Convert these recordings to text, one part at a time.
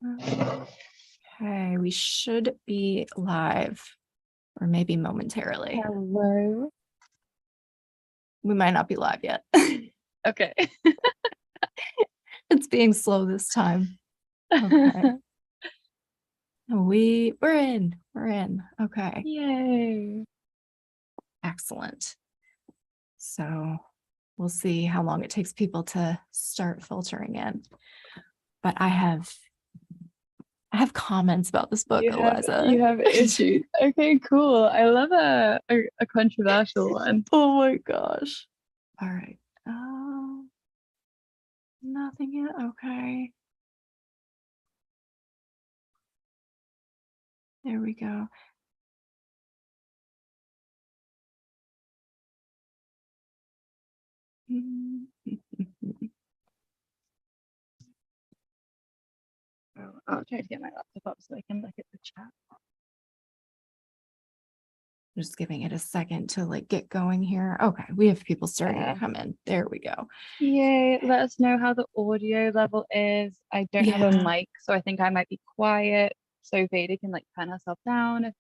Okay, we should be live, or maybe momentarily. Hello. We might not be live yet. Okay. It's being slow this time. Okay. We're in. Okay. Yay. Excellent. So we'll see how long it takes people to start filtering in. But I have comments about this book, Eliza. You have issues. Okay, cool. I love a controversial one. Oh my gosh. All right. Nothing yet. Okay. There we go. I'll try to get my laptop up so I can look at the chat. Just giving it a second to like get going here. Okay, we have people starting to come in. There we go. Yay. Let us know how the audio level is. I don't have a mic, so I think I might be quiet. So Veda can like turn herself down if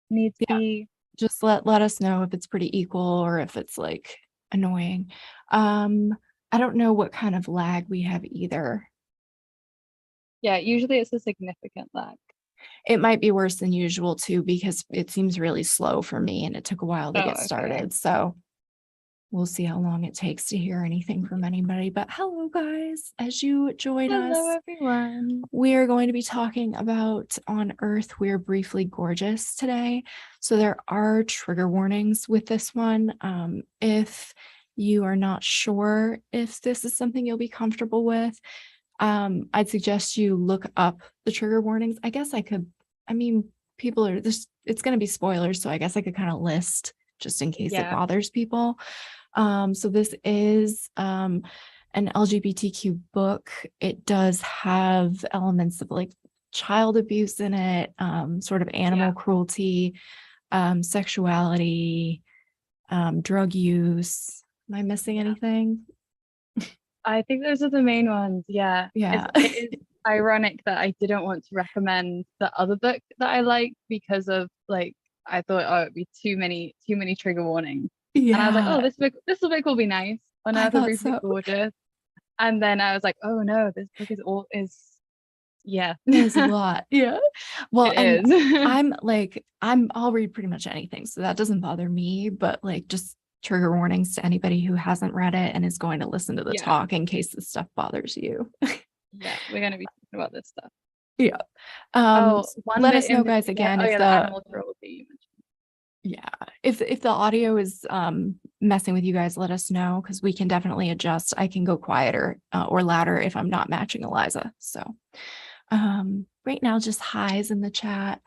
needs be. Just let us know if it's pretty equal or if it's like annoying. I don't know what kind of lag we have either. Yeah, usually it's a significant lag. It might be worse than usual too, because it seems really slow for me and it took a while to get started. So we'll see how long it takes to hear anything from anybody. But hello, guys, as you join us. Hello, everyone. We are going to be talking about On Earth, We're Briefly Gorgeous today. So there are trigger warnings with this one. If you are not sure if this is something you'll be comfortable with, I'd suggest you look up the trigger warnings. I guess people are this, it's going to be spoilers. So I guess I could kind of list just in case it bothers people. So this is an LGBTQ book. It does have elements of like child abuse in it, sort of animal cruelty, sexuality, drug use. Am I missing anything? I think those are the main ones. Yeah. It is ironic that I didn't want to recommend the other book that I liked because of like I thought, oh, it'd be too many trigger warnings. Yeah. And I was like, oh, this book will be nice. On Earth, We're Briefly Gorgeous. And then I was like, oh no, this book there's a lot. Yeah. Well, it is. I'll read pretty much anything. So that doesn't bother me, but like just trigger warnings to anybody who hasn't read it and is going to listen to the talk in case this stuff bothers you. Yeah, we're going to be talking about this stuff. Yeah. Let us know, guys, again, if the animal cruelty you mentioned. Yeah, if the audio is messing with you guys, let us know because we can definitely adjust. I can go quieter or louder if I'm not matching Eliza. So right now, just highs in the chat.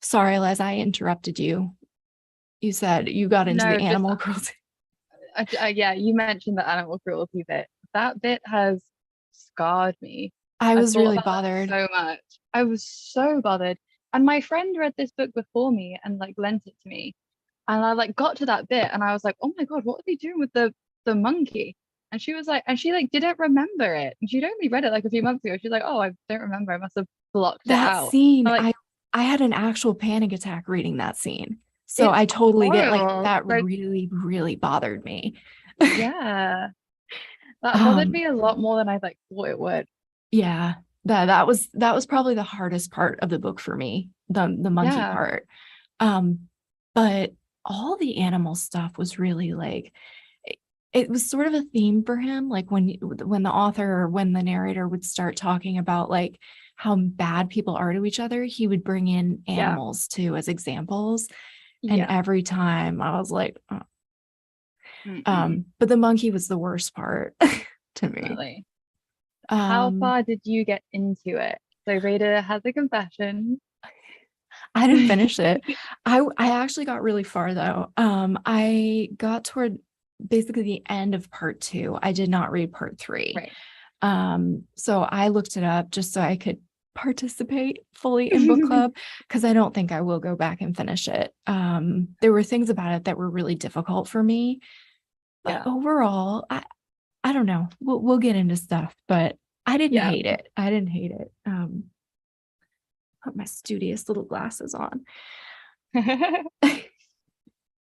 Sorry, Eliza, I interrupted you. You said you got into the animal cruelty. Yeah, you mentioned the animal cruelty bit. That bit has scarred me. I was really bothered so much. I was so bothered. And my friend read this book before me and like lent it to me. And I like got to that bit and I was like, oh my God, what are they doing with the monkey? And she was like, and she like didn't remember it. And she'd only read it like a few months ago. She's like, oh, I don't remember. I must have blocked it out. That scene, like, I had an actual panic attack reading that scene. So I totally get like that really, really bothered me. Yeah. That bothered me a lot more than I like thought it would. Yeah. That was probably the hardest part of the book for me, the monkey part. But all the animal stuff was really like it was sort of a theme for him. Like when the author or when the narrator would start talking about like how bad people are to each other, he would bring in animals too as examples. And every time I was like, oh. But the monkey was the worst part to me. Really? How far did you get into it? So Rita has a confession. I didn't finish it. I actually got really far though. I got toward basically the end of part 2. I did not read part 3. Right. So I looked it up just so I could participate fully in book club because I don't think I will go back and finish it. There were things about it that were really difficult for me. But overall, I don't know. We'll get into stuff, but I didn't hate it. put my studious little glasses on.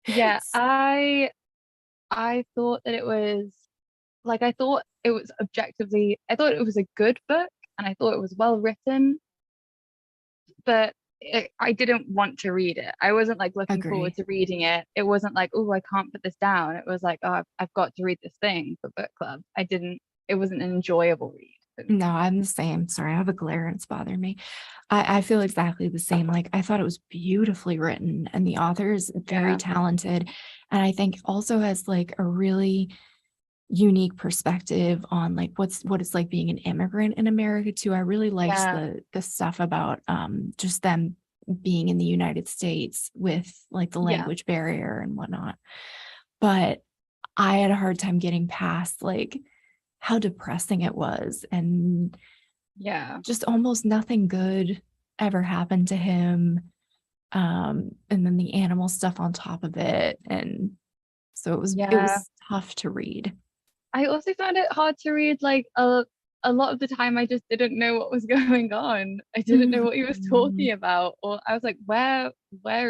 Yeah, I thought that it was like I thought it was objectively I thought it was a good book and I thought it was well written, but I didn't want to read it. I wasn't like looking forward Agree. to reading it. It wasn't like, oh, I can't put this down. It was like, oh, I've got to read this thing for book club. It wasn't an enjoyable read for No, me. I'm the same. Sorry, I have a glare and it's bothering me. I feel exactly the same. Like I thought it was beautifully written and the author is very Yeah. talented. And I think also has like a really unique perspective on like what it's like being an immigrant in America too. I really liked Yeah. the stuff about just them being in the United States with like the Yeah. language barrier and whatnot. But I had a hard time getting past like how depressing it was and Yeah. just almost nothing good ever happened to him. And then the animal stuff on top of it. And so it Yeah. was tough to read. I also found it hard to read. Like a lot of the time, I just didn't know what was going on. I didn't know what he was Mhm. talking about, or I was like, where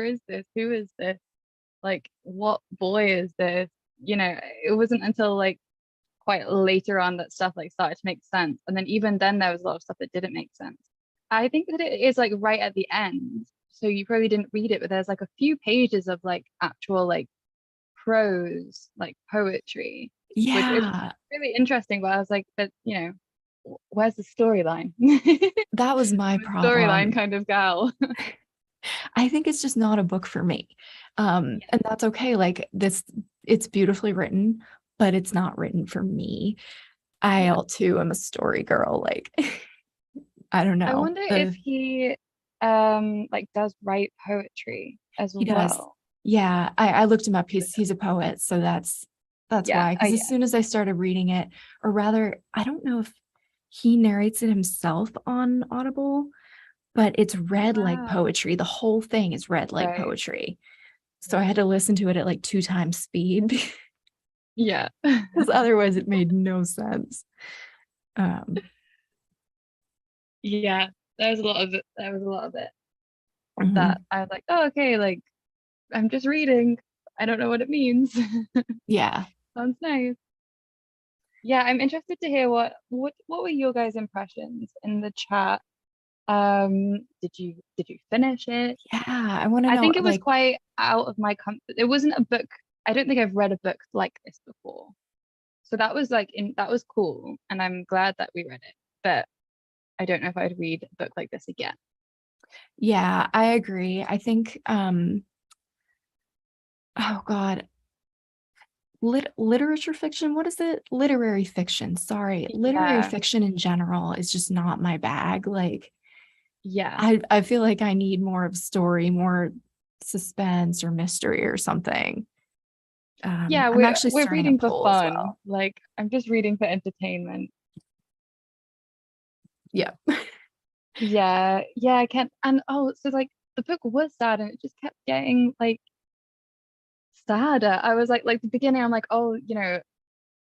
is this? Who is this? Like, what boy is this? You know, it wasn't until like quite later on that stuff like started to make sense. And then even then, there was a lot of stuff that didn't make sense. I think that it is like right at the end. So you probably didn't read it, but there's like a few pages of like actual like prose, like poetry, which is Yeah, really interesting. But I was like, but where's the storyline? that was my I'm a storyline problem. kind of gal. I think it's just not a book for me. And that's okay. Like it's beautifully written, but it's not written for me. Yeah. Too am a story girl. Like, I don't I know. wonder if he like does write poetry as He does. well. Yeah, I looked him up. He's a poet, so that's Yeah, why. Because as yeah. soon as I started reading it, or rather, I don't know if he narrates it himself on Audible, but it's Oh read like wow. poetry. The whole thing is read like Right. poetry. So I had Right. to listen to it at like 2 times speed Yeah. because otherwise it made no sense. Um, Yeah. There was a lot of it. There was a lot of it that mhm. I was like, oh, okay, like I'm just reading. I don't know what it means. Yeah. Sounds nice. Yeah, I'm interested to hear what were your guys' impressions in the chat? Did you finish it? Yeah. I want to I know think it was like, quite out of my comfort. It wasn't a book. I don't think I've read a book like this before. So that was that was cool, and I'm glad that we read it. But I don't know if I'd read a book like this again. yeah, I agree. I think, oh God, literature fiction, what is it, literary fiction, sorry, literary Yeah, fiction in general is just not my bag. Like yeah, I feel like I need more of story, more suspense or mystery or something. yeah. I'm We're actually we're starting a reading for poll as fun. well. Like I'm just reading for entertainment. Yeah. Yeah, yeah. I can't. And oh, so like the book was sad, and it just kept getting like sadder. I was like the beginning. I'm like, oh,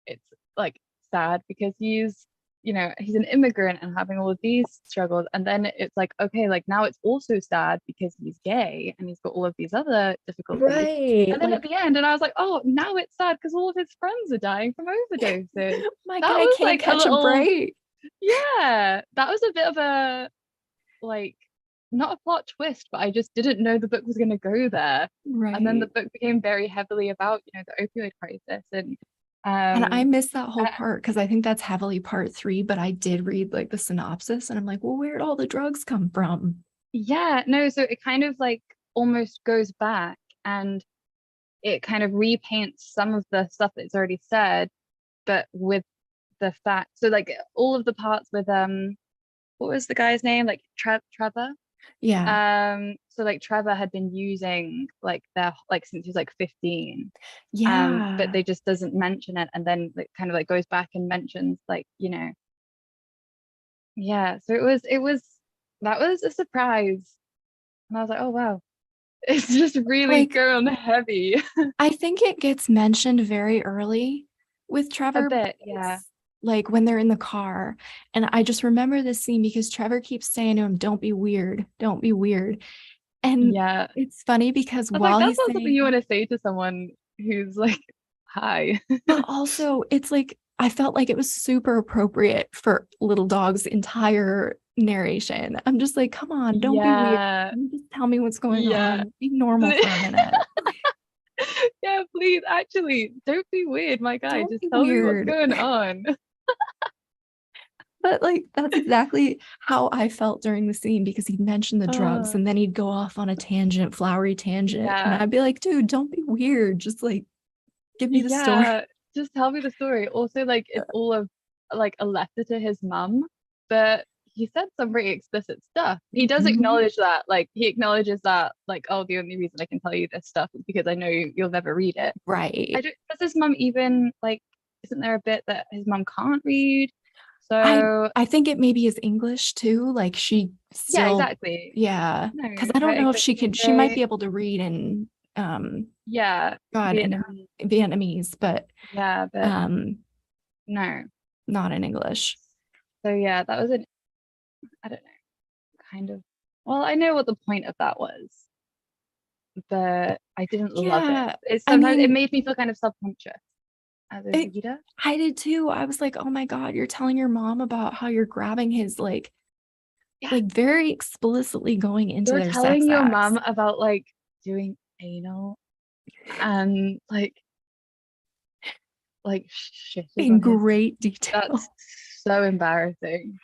it's like sad because he's an immigrant and having all of these struggles, and then it's like, okay, like now it's also sad because he's gay and he's got all of these other difficulties, Right. and then at Like, the end and I was like, oh, now it's sad because all of his friends are dying from overdoses. my That guy was can't like a catch a little, break. yeah, that was a bit of a like not a plot twist, but I just didn't know the book was going to go there. And then the Right. book became very heavily about the opioid crisis, and And I um missed that whole uh, part because I think that's heavily part three, but I did read like the synopsis and I'm like, well, where'd all the drugs come from? yeah, no, so it kind of like almost goes back and it kind of repaints some of the stuff that's already said, but with the fact, so like all of the parts with what was the guy's name? Like Trevor. Yeah. So like Trevor had been using like their like since he was like 15. But Yeah. they just doesn't mention it, and then it kind of like goes back and mentions like, yeah. So it was that was a surprise. And I was like, oh wow, it's just really Like, going heavy. I think it gets mentioned very early with A Trevor, but bit, yeah. like when they're in the car. And I just remember this scene because Trevor keeps saying to him, don't be weird, don't be weird. And Yeah. it's funny because I was like, while that's he's not something saying you want that, to say to someone who's like, hi. but also it's like I felt like it was super appropriate for Little Dog's entire narration. I'm just like, come on, don't be weird. Yeah. Just tell me what's going Yeah. on. Be normal for a minute. Yeah, please, actually, don't be weird, my guy. Don't Just be tell me what's weird. going on. But like that's exactly how I felt during the scene because he'd mention the drugs Oh, and then he'd go off on a tangent, flowery tangent. And yeah. I'd be like, dude, don't be weird. Just like give me the story. Yeah. Just tell me the story. Also, like, it's all of like a letter to his mum, but he said some pretty explicit stuff. He does Mhm. acknowledge that, like, he acknowledges that, like, oh, the only reason I can tell you this stuff is because I know you'll never read it. I Right. don't, does his mum even like, isn't there a bit that his mum can't read? I So I think it maybe is English too. Like she yeah, still, exactly. yeah. No, Because I her don't know if English she isn't could, she might be great. able to read in Yeah, God in Vietnamese. Vietnamese, but Yeah, but um no. not in English. So yeah, that was an, I don't know, kind of, well, I know what the point of that was, but I didn't love it. Yeah. It's I sometimes it mean, made me feel kind of self-conscious as a it reader. I did too. I was like, oh my God, you're telling your mom about how you're grabbing his Yeah, like very explicitly going into you're their telling sex your acts mom about like doing anal and like shitting in on his. great detail. That's so embarrassing.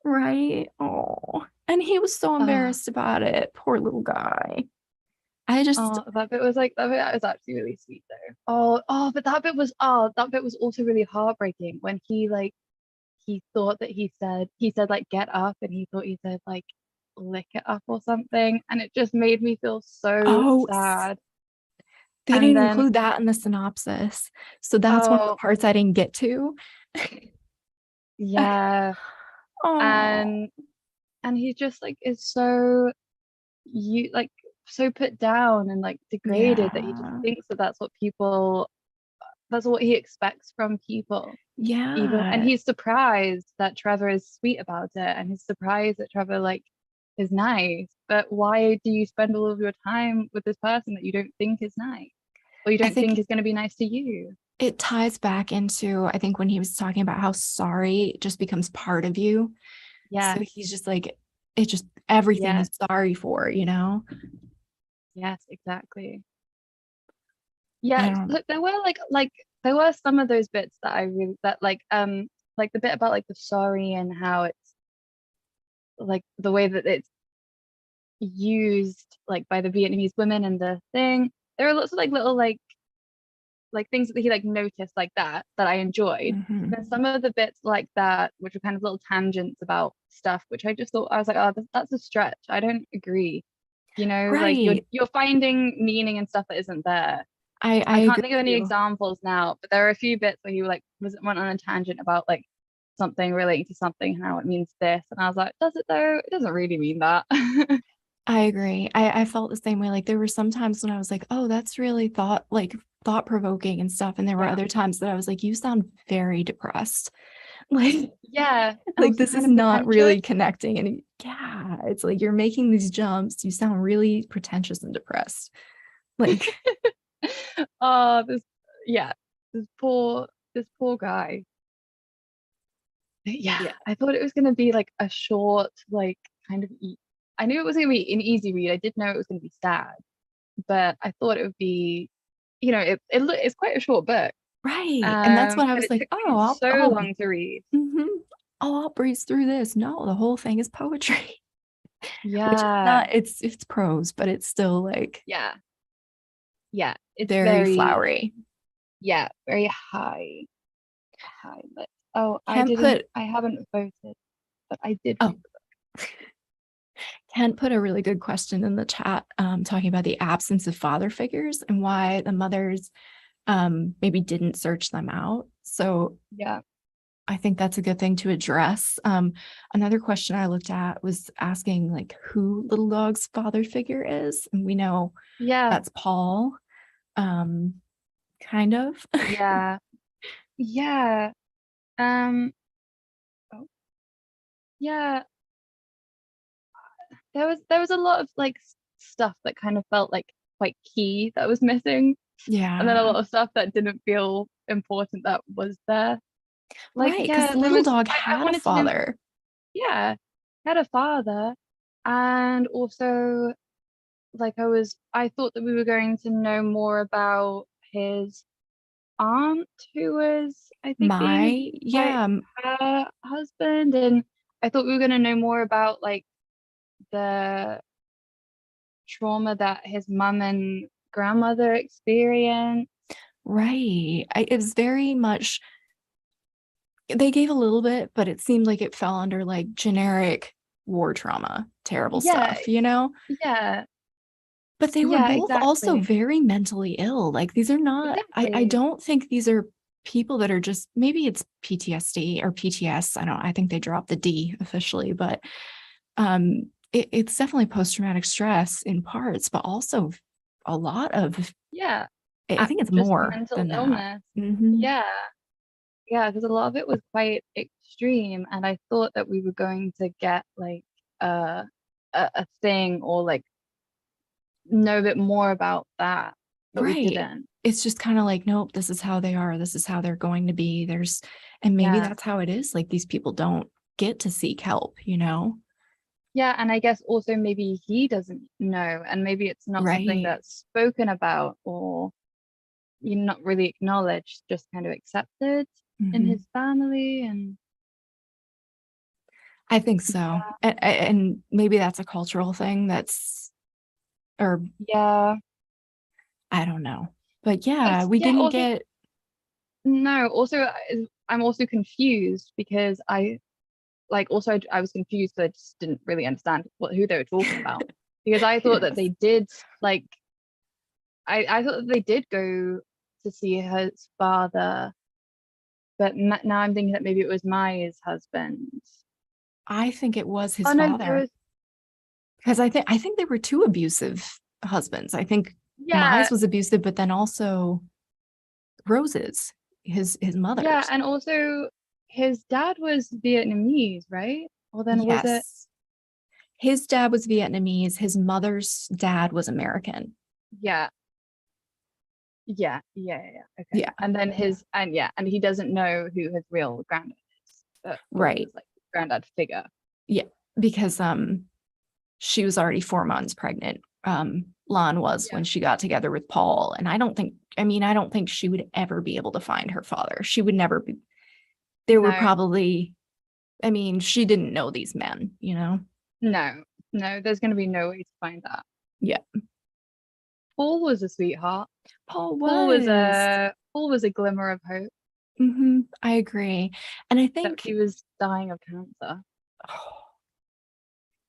Right. Oh. And he was so Oh, embarrassed about it. Poor little guy. I just, oh, that bit was like that bit was actually really sweet though. But that bit was also really heartbreaking when he like he thought that he said like get up and he thought he said like lick it up or something and it just made me feel so oh, sad. they And didn't then include that in the synopsis. So that's one of the oh parts I didn't get to. yeah, Oh, and he just like is so you like so put down and like degraded that he just yeah. thinks that that's what he expects from people. Even and Yeah. he's surprised that Trevor is sweet about it and he's surprised that Trevor like is nice. But why do you spend all of your time with this person that you don't think is nice or you I don't think think is going to be nice to you? it ties back into, I think when he was talking about how sorry just becomes part of you. So Yes, he's just like, it just everything yes, he's sorry for, you know? yes, exactly. I Yeah, don't, look, there were some of those bits that I really that like the bit about like the sorry and how it's like the way that it's used like by the Vietnamese women and the thing. There are lots of like little like things that he like noticed like that I enjoyed. mhm. Then some of the bits like that, which were kind of little tangents about stuff, which I just thought I was like, oh, that's a stretch. I don't agree. You know, like Right. you're finding meaning and stuff that isn't there. I I can't agree think of with any you. examples now, but there are a few bits where he like went on a tangent about like something relating to something, how it means this, and I was like, does it though? It doesn't really mean that. I agree. I felt the same way. Like there were some times when I was like, oh, that's really thought provoking and stuff. And there were Yeah. other times that I was like, you sound very depressed. Like, Yeah, and like also this kind is of not pretentious. really connecting. And yeah, it's like you're making these jumps. You sound really pretentious and depressed. Like, Oh, yeah, this poor guy. Yeah, yeah. I thought it was gonna be like a short, like kind of. I knew it was gonna be an easy read. I did know it was gonna be sad, but I thought it would be, it's quite a short book. Right. And that's what I But was it like, took oh, me so long to read. mhm. I'll breeze through this. No, the whole thing is poetry, which is Yeah, not, it's prose, but it's still like yeah, yeah. It's very very, flowery. yeah, very high, high. But oh, Can't put, I haven't voted, but I did oh, read the Kent put a really good question in the chat, talking about the absence of father figures and why the mothers maybe didn't search them out. So book. Yeah, I think that's a good thing to address. Another question I looked at was asking like who Little Dog's father figure is, and we know yeah, that's Paul, um, kind of. yeah, yeah. Um, oh, yeah, there was a lot of like stuff that kind of felt like quite key that was missing, and then a Yeah. lot of stuff that didn't feel important that was there. Like, Right. Because yeah, the there little was. dog I had a wanted to know. father. Yeah, had a father, and also like I thought that we were going to know more about his aunt who was, I think, being abused by Yeah, her husband, and I thought we were going to know more about like the trauma that his mum and grandmother experienced. right. It was very much, they gave a little bit, but it seemed like it fell under like generic war trauma, terrible Yeah, stuff, you know? yeah, But they were yeah, both also exactly. very mentally ill. Like these are not, I Exactly. don't think these are people that are just, maybe it's PTSD or PTS. I think they dropped the D officially, but it's definitely post-traumatic stress in parts, but also a lot of, Yeah, I think it's just more mental than that. illness. Mm-hmm. Yeah. Yeah, because a lot of it was quite extreme, and I thought that we were going to get like uh, a thing or like know a bit more about that, but we Right. didn't. It's just kind of like, nope, this is how they are. This is how they're going to be. And maybe Yeah, that's how it is. Like these people don't get to seek help, you know? yeah, and I guess also maybe he doesn't know, and maybe it's not something Right. that's spoken about or you know, not really acknowledged, just kind of accepted in Hmm. his family, and I think so. And maybe that's a cultural thing or yeah, I don't know. But yeah, it's we yeah. didn't Also, get, no, also I'm also confused because also I was confused because I just didn't really understand who they were talking about, because I thought that yes. they did like I thought that they did go to see his father, but now I'm thinking that maybe it was Maya's husband. I think it was his Oh no, there father was. because I think they were two abusive husbands. I think Mize Yeah, was abusive, but then also Rose's, his yeah, mother's. and also his dad was Vietnamese, right? Or then was it? Yes. His dad was Vietnamese. His mother's dad was American. Yeah, yeah. Okay, Yeah, and then and he doesn't know who his real granddad is, or right. his like granddad figure. Yeah, because she was already 4 months pregnant. Lon was when Yeah. she got together with Paul. And I don't think she would ever be able to find her father. She would never be. There were No, probably, she didn't know these men, you know? no, no. There's going to be no way to find that. Yeah. Paul was a sweetheart. Paul was. Paul was a glimmer of hope, I agree. And I that think, he was dying of cancer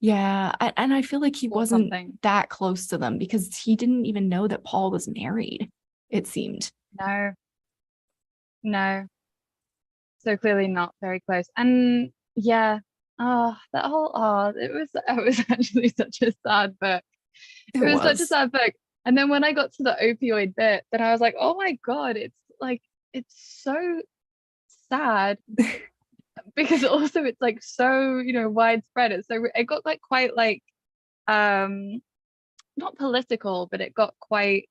yeah, and I feel like he or wasn't something. that close to them because he didn't even know that Paul was married, it seemed. No, no. So clearly not very close. And yeah, it was actually such a sad book. It It was such a was. sad book. And then when I got to the opioid bit, then I was like, oh my God, it's so sad, because also it's like so, widespread. It got like quite like um not political, but it got quite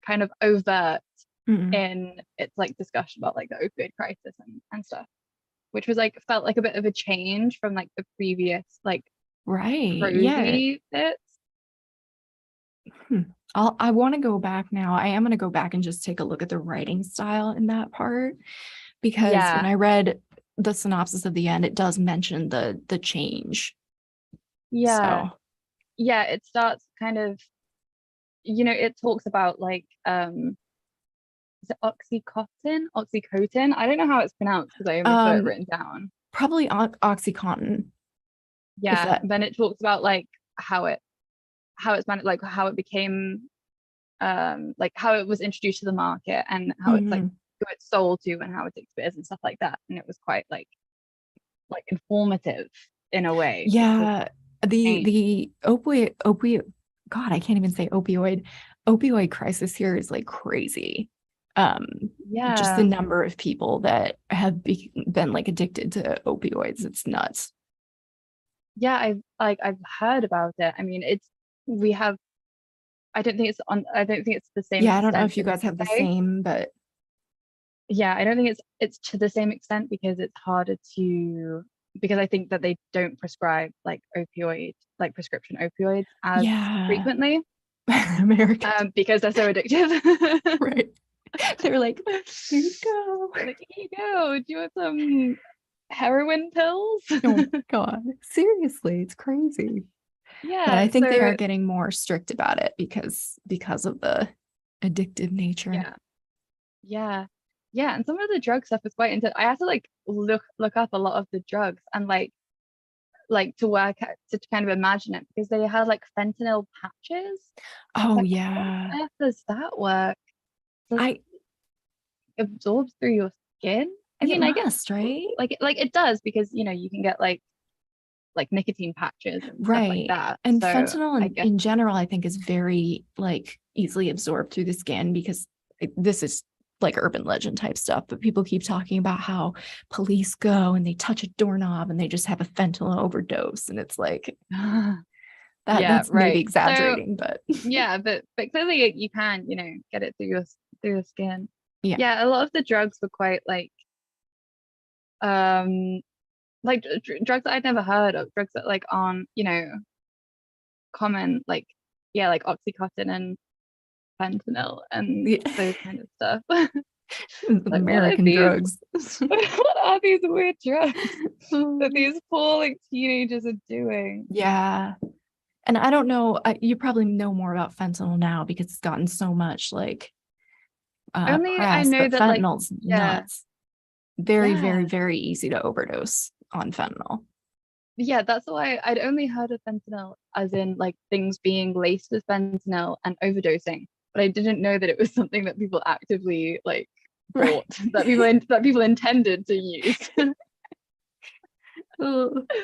kind of overt Mm, in its like discussion about like the opioid crisis and stuff, which was like felt like a bit of a change from like the previous like right. Yeah. prosy bits. Hmm. I want to go back now. I am going to go back and just take a look at the writing style in that part because when Yeah, I read the synopsis of the end, it does mention the change. yeah, So, yeah. It starts kind of, it talks about like is it Oxycontin? I don't know how it's pronounced because I only got it um, written down. probably OxyContin. Is Yeah, that? then it talks about like how it's managed, like how it became like how it was introduced to the market, and how it's like Mhm. who it's sold to and how it's experienced and stuff like that. And it was quite like informative in a way to talk Yeah, about change. the opioid. God, I can't even say opioid. Opioid crisis here is like crazy. Just the number of people that have been like addicted to opioids, it's nuts. Yeah, I've heard about it. I mean, I don't think it's the same Yeah, I don't know extent if you in guys have the the UK. same, but Yeah, I don't think it's to the same extent because it's harder because I think that they don't prescribe like prescription opioids as yeah, frequently, American, because they're so addictive. right? They're like, here you go. Like, here you go. Do you want some heroin pills? Oh my God. Seriously, it's crazy. But I Yeah, think they are so getting more strict about it because of the addictive nature. yeah, yeah, yeah. And some of the drug stuff is quite intense. I had to like look up a lot of the drugs and to work out to kind of imagine it because they had like fentanyl patches. And I was Oh like, how yeah. on earth does that work? Does I it absorb through your skin? I It mean, I guess must, right? like it does because you can get like nicotine patches and stuff like Right. that. And So fentanyl I guess in general, I think is very like easily absorbed through the skin because this is like urban legend type stuff, but people keep talking about how police go and they touch a doorknob and they just have a fentanyl overdose. And it's like yeah, that's maybe right. So exaggerating, but yeah, but clearly you can, get it through your skin. yeah. Yeah, a lot of the drugs were quite um drugs that I'd never heard of, drugs that like aren't, common, like yeah, like Oxycontin and fentanyl and Yeah. those kind of stuff. Like American drugs. what are these weird drugs that these poor like teenagers are doing? Yeah. And I don't know, you probably know more about fentanyl now because it's gotten so much like Only I press, know but that like fentanyl's yeah, nuts. Very, very, yeah. very easy to overdose on fentanyl. Yeah, that's why I'd only heard of fentanyl as in like things being laced with fentanyl and overdosing, but I didn't know that it was something that people actively like Right. bought, that people intended to use.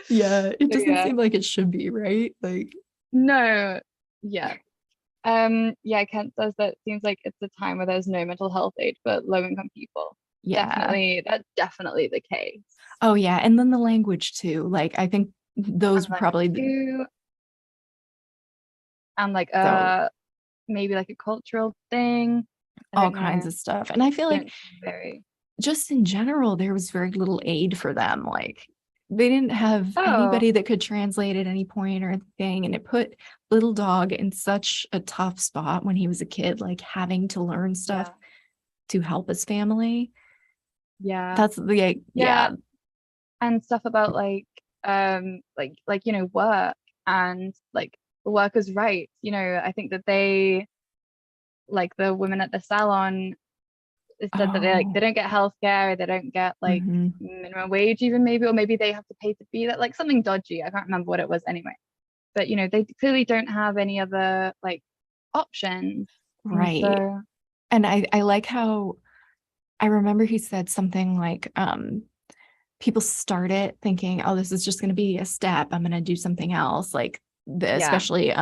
Yeah, it So doesn't yeah, seem like it should be, right? Like, no, yeah. Yeah, Kent says that seems like it's a time where there's no mental health aid for low-income people. yeah. That's definitely the case. Oh, yeah. And then the language too. Like, I think And those were language probably too, and like so maybe like a cultural thing. I all don't kinds know. of stuff. And I feel like Don't seem very. just in general, there was very little aid for them. Like, they didn't have Oh, anybody that could translate at any point or anything. And it put little dog in such a tough spot when he was a kid, like having to learn stuff yeah, to help his family. yeah, That's the yeah, yeah. and stuff about work and like workers' rights. I think that they like the women at the salon said that they Oh, don't get health care, they don't get like mhm. minimum wage even maybe, or maybe they have to pay to be that like something dodgy. I can't remember what it was anyway. But they clearly don't have any other like options. And Right. so And I like how I remember he said something like, people start it thinking, oh, this is just going to be a step. I'm going to do something else. Like yeah, especially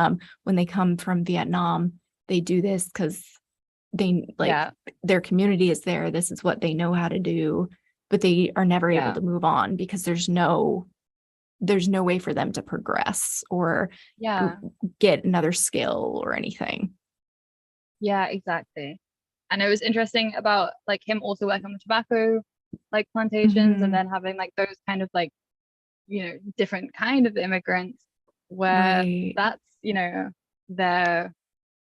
when they come from Vietnam, they do this because they like yeah, their community is there. This is what they know how to do, but they are never able yeah, to move on because there's no way for them to progress or yeah, get another skill or anything. yeah, exactly. And it was interesting about like him also working on the tobacco like plantations and Mhm. then having like those kind of like, different kind of immigrants where Right. that's, their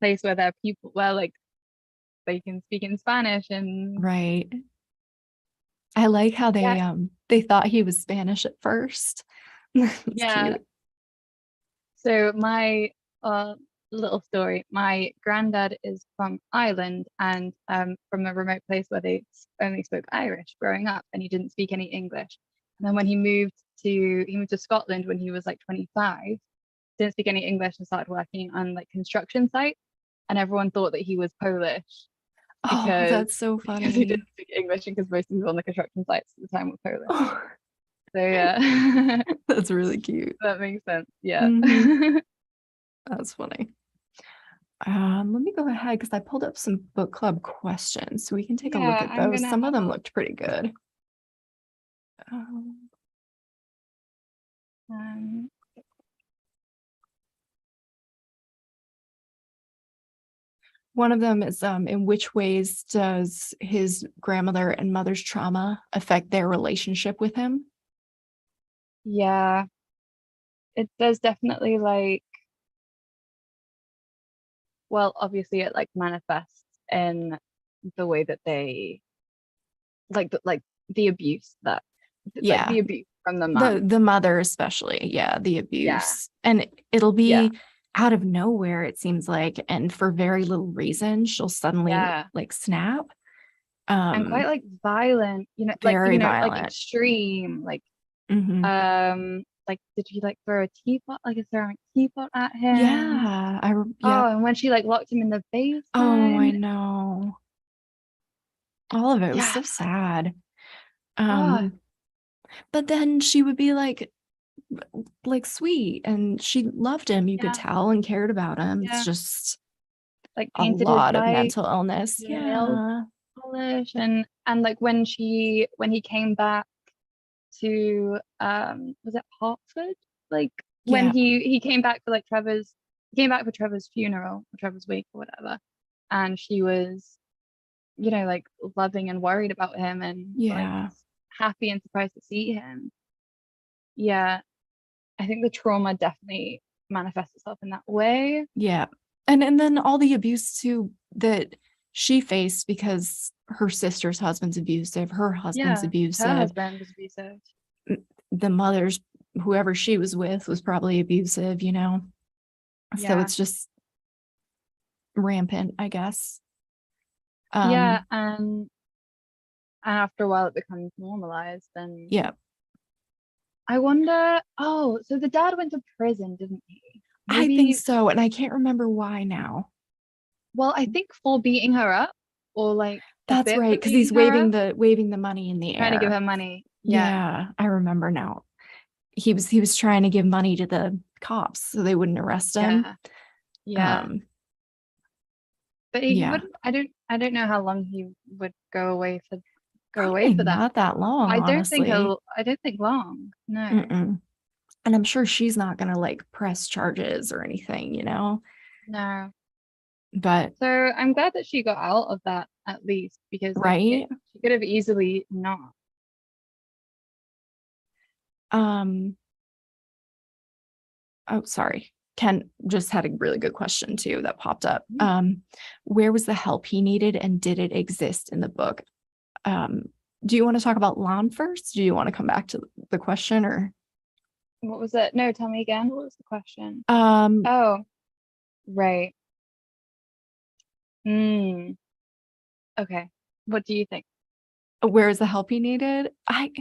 place where their people where like they can speak in Spanish and Right. I like how yeah, they thought he was Spanish at first. It's yeah. cute. So my little story, my granddad is from Ireland and from a remote place where they only spoke Irish growing up and he didn't speak any English. And then when he moved to Scotland when he was like 25, didn't speak any English and started working on like construction sites. And everyone thought that he was Polish Oh, because that's so because he didn't funny. speak English and because most people on the construction sites at the time were Polish. Oh, So yeah, that's really cute. that makes sense. Yeah. Hmm. That's funny. Let me go ahead because I pulled up some book club questions, so we can take a look Yeah, at I'm those. gonna Some of have a them look. looked pretty good. Um, Um, One of them is in which ways does his grandmother and mother's trauma affect their relationship with him? yeah, it does definitely like, well, obviously it like manifests in the way that they like the abuse that like Yeah, the abuse from the the mom. the mother especially. Yeah, the Yeah, abuse. And it'll yeah, be out of nowhere, it seems like, and for very little reason, she'll suddenly yeah. like snap. And quite Um, like violent, Very like violent. extreme, Hmm. like did she like throw a teapot, like a ceramic teapot at him? Yeah, Oh, yep. and when she like locked him in the Oh, I basement. know. All of it was Yeah. so sad. Oh, Um, but then she would be like sweet and she loved him. You could yeah, tell and cared about him. It's yeah. just Like a painted his lot of bike, mental illness. the nail Yeah. polish, and like when he came back to was it Hartford? Like when Yeah. he came back for like he came back for Trevor's funeral or Trevor's wake or whatever, and she was, like loving and worried about him and like Yeah. happy and surprised to see him. Yeah, I think the trauma definitely manifests itself in that way. Yeah. And then all the abuse too that she faced because her sister's husband's abusive, her husband's Yeah, her abusive, husband was abusive. the mother's whoever she was with was probably abusive. So Yeah. it's just rampant, I guess. Yeah, Um, and after a while it becomes normalized. And yeah, I wonder, oh, so the dad went to prison, didn't he? I think Maybe, so. And I can't remember why now. well, I think for beating her up, or like a That's bit right, for because he's beating her waving up, the money in the trying to give air. her money. Yeah. Yeah, I remember now. He was trying to give money to the cops so they wouldn't arrest him. Yeah. Yeah. Um, But he yeah, wouldn't, I don't know how long he would go away probably for that. not that long, honestly. I don't think long. No. Mm-mm. And I'm sure she's not gonna like press charges or anything. No. But So I'm glad that she got out of that at least, because like right. she could have easily not. Um, oh, sorry. Ken just had a really good question too that popped up. Mhm. Where was the help he needed and did it exist in the book? Um, do you want to talk about Lon first? Do you want to come back to the question or What was it? No, tell me again. What was the question? um Oh, right. Mm, okay. What do you think? where is the help he needed?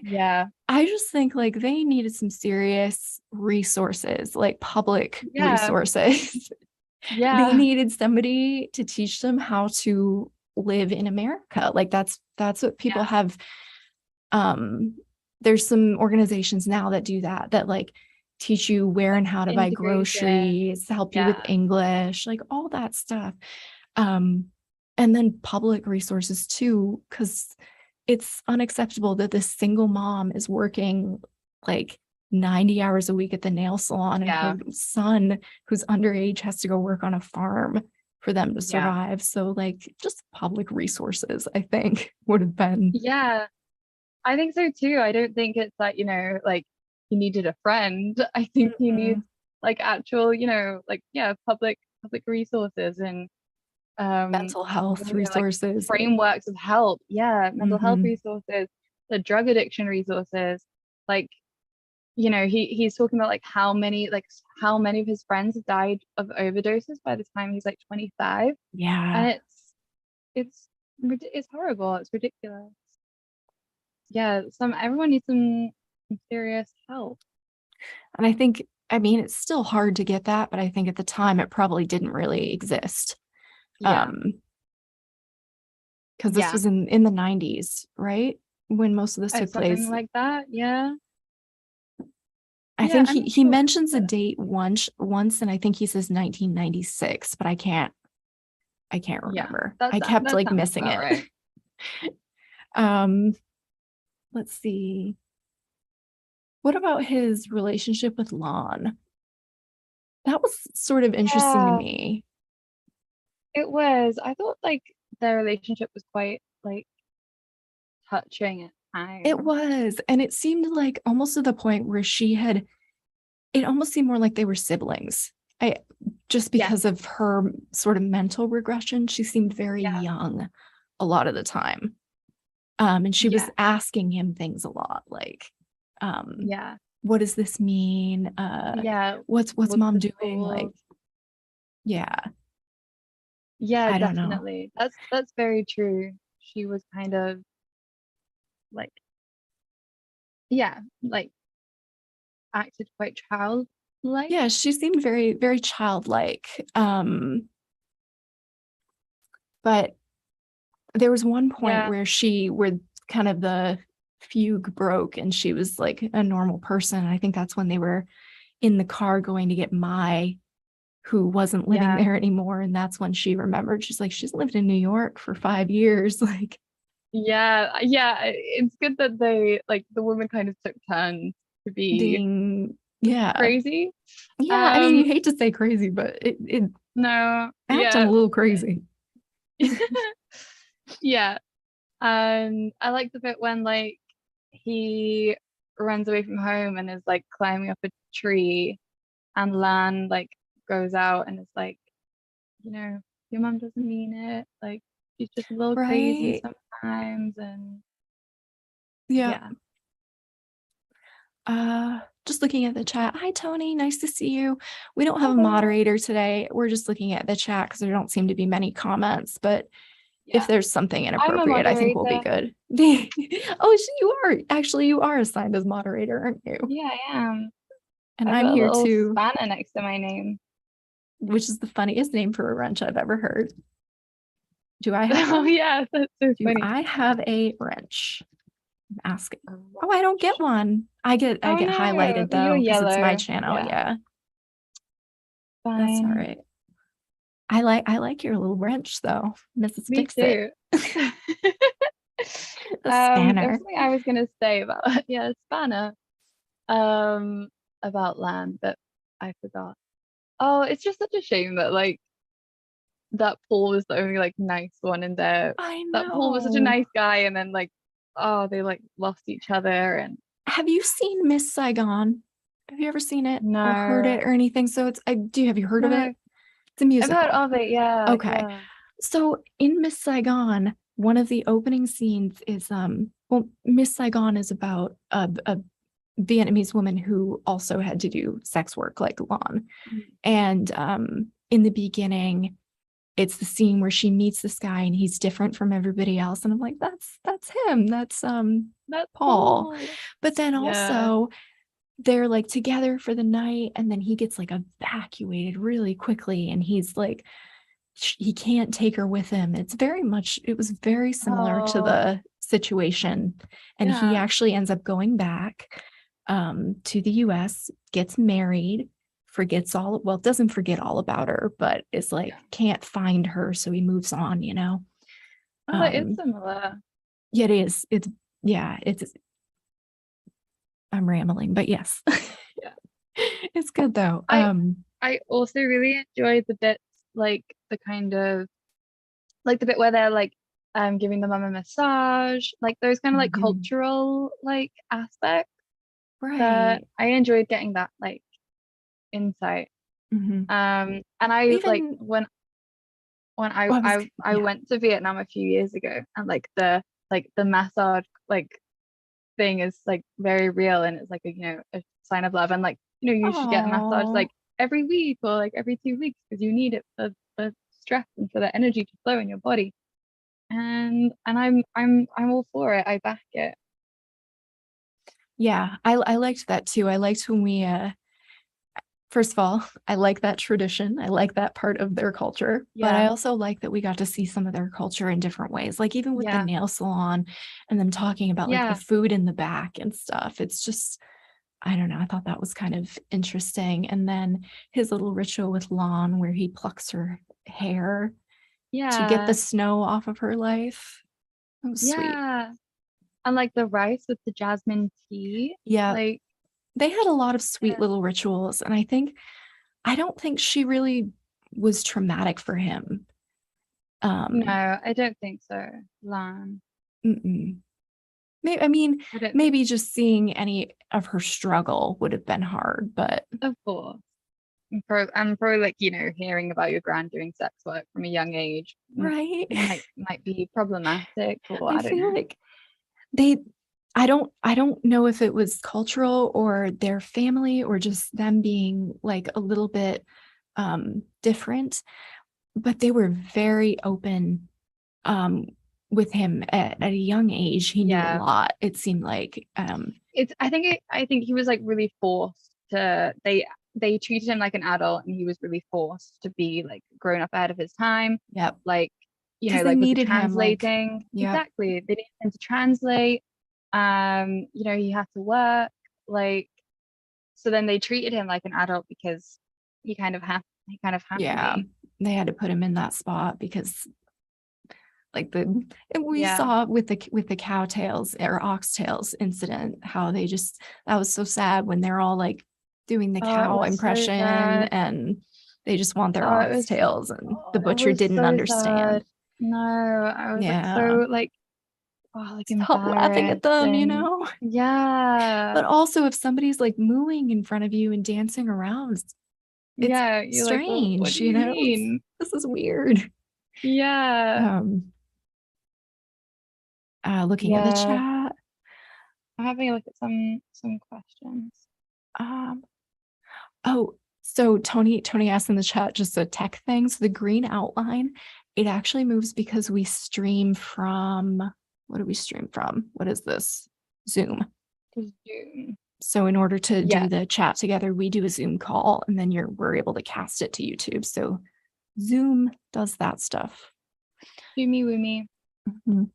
Yeah. I just think like they needed some serious resources, like public Yeah. resources. They Yeah. needed somebody to teach them how to live in America. Like that's what people Yeah. have. um there's some organizations now that do that like teach you where Like and how to buy integration. groceries, help you with Yeah. English, like all that stuff. um and then public resources too, because it's unacceptable that this single mom is working like 90 hours a week at the nail salon and Yeah. her son who's underage has to go work on a farm for them to Yeah. survive. So like just public resources I think would have been. Yeah. I think so too. I don't think it's like, like he needed a friend. I think he needs Mhm. like actual, like, yeah, public resources and Mental health like resources, like frameworks of help. Yeah, mental health mhm. resources, the drug addiction resources. Like, he's talking about how many of his friends have died of overdoses by the time he's like 25. And Yeah. it's horrible. It's ridiculous. Yeah, everyone needs some serious help. And I think, I mean, it's still hard to get that, but I think at the time it probably didn't really exist. Yeah. um because this Yeah. was in the 90s, right, when most of this took Something place. like that. Yeah. I Yeah, think I'm he not he sure. mentions a But date once, and I think he says 1996, but I can't I can't remember. That I kept that like sounds missing about it. right. Let's see. What about his relationship with Lon? That was sort of interesting to Yeah, me. it was. I thought like their relationship was quite like touching at It times. was, and it seemed like almost to the point where it almost seemed more like they were siblings. I just Yes, because of her sort of mental regression, she seemed very yeah, young a lot of the time. And she was yeah, asking him things a lot, like, um, yeah, what does this mean? yeah. What's What's mom this doing? Like, for? yeah, Yeah, I don't know. definitely. That's very true. She was kind of like, yeah, like acted quite childlike. Yeah, she seemed very, very childlike. But there was one point Yeah, where kind of the fugue broke and she was like a normal person. I think that's when they were in the car going to get Mai, who wasn't living yeah, there anymore. And that's when she remembered, she's like, she's lived in New York for 5 years. Like, yeah, yeah. It's good that they like the woman kind of took turns to be ding. Yeah. crazy. Yeah. I mean, you Um, hate to say crazy, but it no, acting a yeah, little crazy. yeah. And I like the bit when like he runs away from home and is like climbing up a tree, and Lan like goes out and is like, you know, your mom doesn't mean it. Like she's just a little crazy Right. sometimes. And Yeah. yeah. Just looking at the chat. Hi, Tony. Nice to see you. We don't have a Hello. moderator today. We're just looking at the chat because there don't seem to be many comments. But if Yeah. there's something I'm a inappropriate, I think we'll be moderator. good. Oh, you are. Actually, you are assigned as moderator, aren't you? Yeah, I am. And I've I'm got a here little too, spanner next to my name. which is the funniest name for a wrench I've ever heard. Do I have Oh one? yeah, that's so Do funny. I have a wrench? I'm asking. A Oh, I don't get wrench. one. I Oh get no, highlighted you're though, because it's my yellow. channel. Yeah, Yeah, that's all fine. right. I like your little wrench though. Mrs. Me Fix It. too. The There was spanner. something I was gonna say about yeah, spanner. About land, but I forgot. Oh, it's just such a shame that like that Paul was the only like nice one in there. I That Paul was such a know. nice guy, and then like, oh, they like lost each other, and Have you seen Miss Saigon? Have you ever seen it or heard no, it or anything? So it's I do have you heard of it? no. It's a I've heard musical. of it, yeah, Okay. yeah. So in Miss Saigon, one of the opening scenes is well, Miss Saigon is about a Vietnamese woman who also had to do sex work like Lon. Mm. And in the beginning, it's the scene where she meets this guy and he's different from everybody else. And I'm like, that's him. That's That's Paul. Paul. But then Yeah. also they're like together for the night and then he gets like evacuated really quickly and he's like he can't take her with him. It was very similar to Oh, the situation. And he yeah. actually ends up going back to the US, gets married, doesn't forget all about her, but is like, Yeah. can't find her. So he moves on, you know? Oh, that is Um, similar. yeah, it is. Yeah, I'm rambling, but yes, Yeah. it's good though. I I also really enjoy the bits like the kind of like the bit where they're like giving the mum a massage, like those kind of like Mhm. cultural like aspects that Right. I enjoyed getting that like insight. Mhm. And I like Even, when oh, I yeah. went to Vietnam a few years ago, and like the massage like thing is like very real, and it's like a sign of love, and like you should get a massage Oh, like every week or like every 2 weeks because you need it for the stress and for the energy to flow in your body. And I'm all for it. I back it. yeah. I liked that too. I liked when we first of all, I like that tradition. I like that part of their culture, but I Yeah. also like that we got to see some of their culture in different ways. Like even with the Yeah. nail salon and them talking about like the Yeah. food in the back and stuff. It's just, I don't know. I thought that was kind of interesting. And then his little ritual with Lon where he plucks her hair to get the Yeah. snow off of her life. That was sweet. Yeah. And like the rice with the jasmine tea. Yeah. Like, They had a lot of sweet yeah. little rituals. And I don't think she really was traumatic for him. No, I don't think so. Lan. Mm-mm. Maybe, I mean, I don't think, maybe just seeing any of her struggle would have been hard, but of course. And probably like, hearing about your grand doing sex work from a young age right. might be problematic, or I I don't feel know. like they I don't know if it was cultural or their family or just them being like a little bit different, but they were very open um with him at a young age. He knew a Yeah. lot, it seemed like. I think he was like really forced to they treated him like an adult, and he was really forced to be like grown up ahead of his time. Yep, Like, because they like with the needed him, like, translating. yep. Exactly. They needed him to translate. He had to work. Like, so then they treated him like an adult because he kind of had to Yeah, be. they had to put him in that spot because like we Yeah. saw with the cowtails or oxtails incident how they just, that was so sad when they're all like doing the Oh, it cow was so impression sad. and they just want their Oh, it was oxtails and the it butcher was didn't so understand. sad. No, I was like Yeah, so like, oh, like stop laughing at embarrassed, them, and but yeah. also if somebody's like mooing in front of you and dancing around, it's Yeah, you're like, well, what strange, do you mean? this is weird. Yeah. um Looking at the Yeah. chat. I'm having a look at some questions. um Oh, so Tony asked in the chat just a tech thing. So the green outline, it actually moves because we stream from, what do we stream from? What is this? Zoom. Zoom. So in order to do Yeah. the chat together, we do a Zoom call and then we're able to cast it to YouTube. So Zoom does that stuff. Zoomy woomy. Mhm.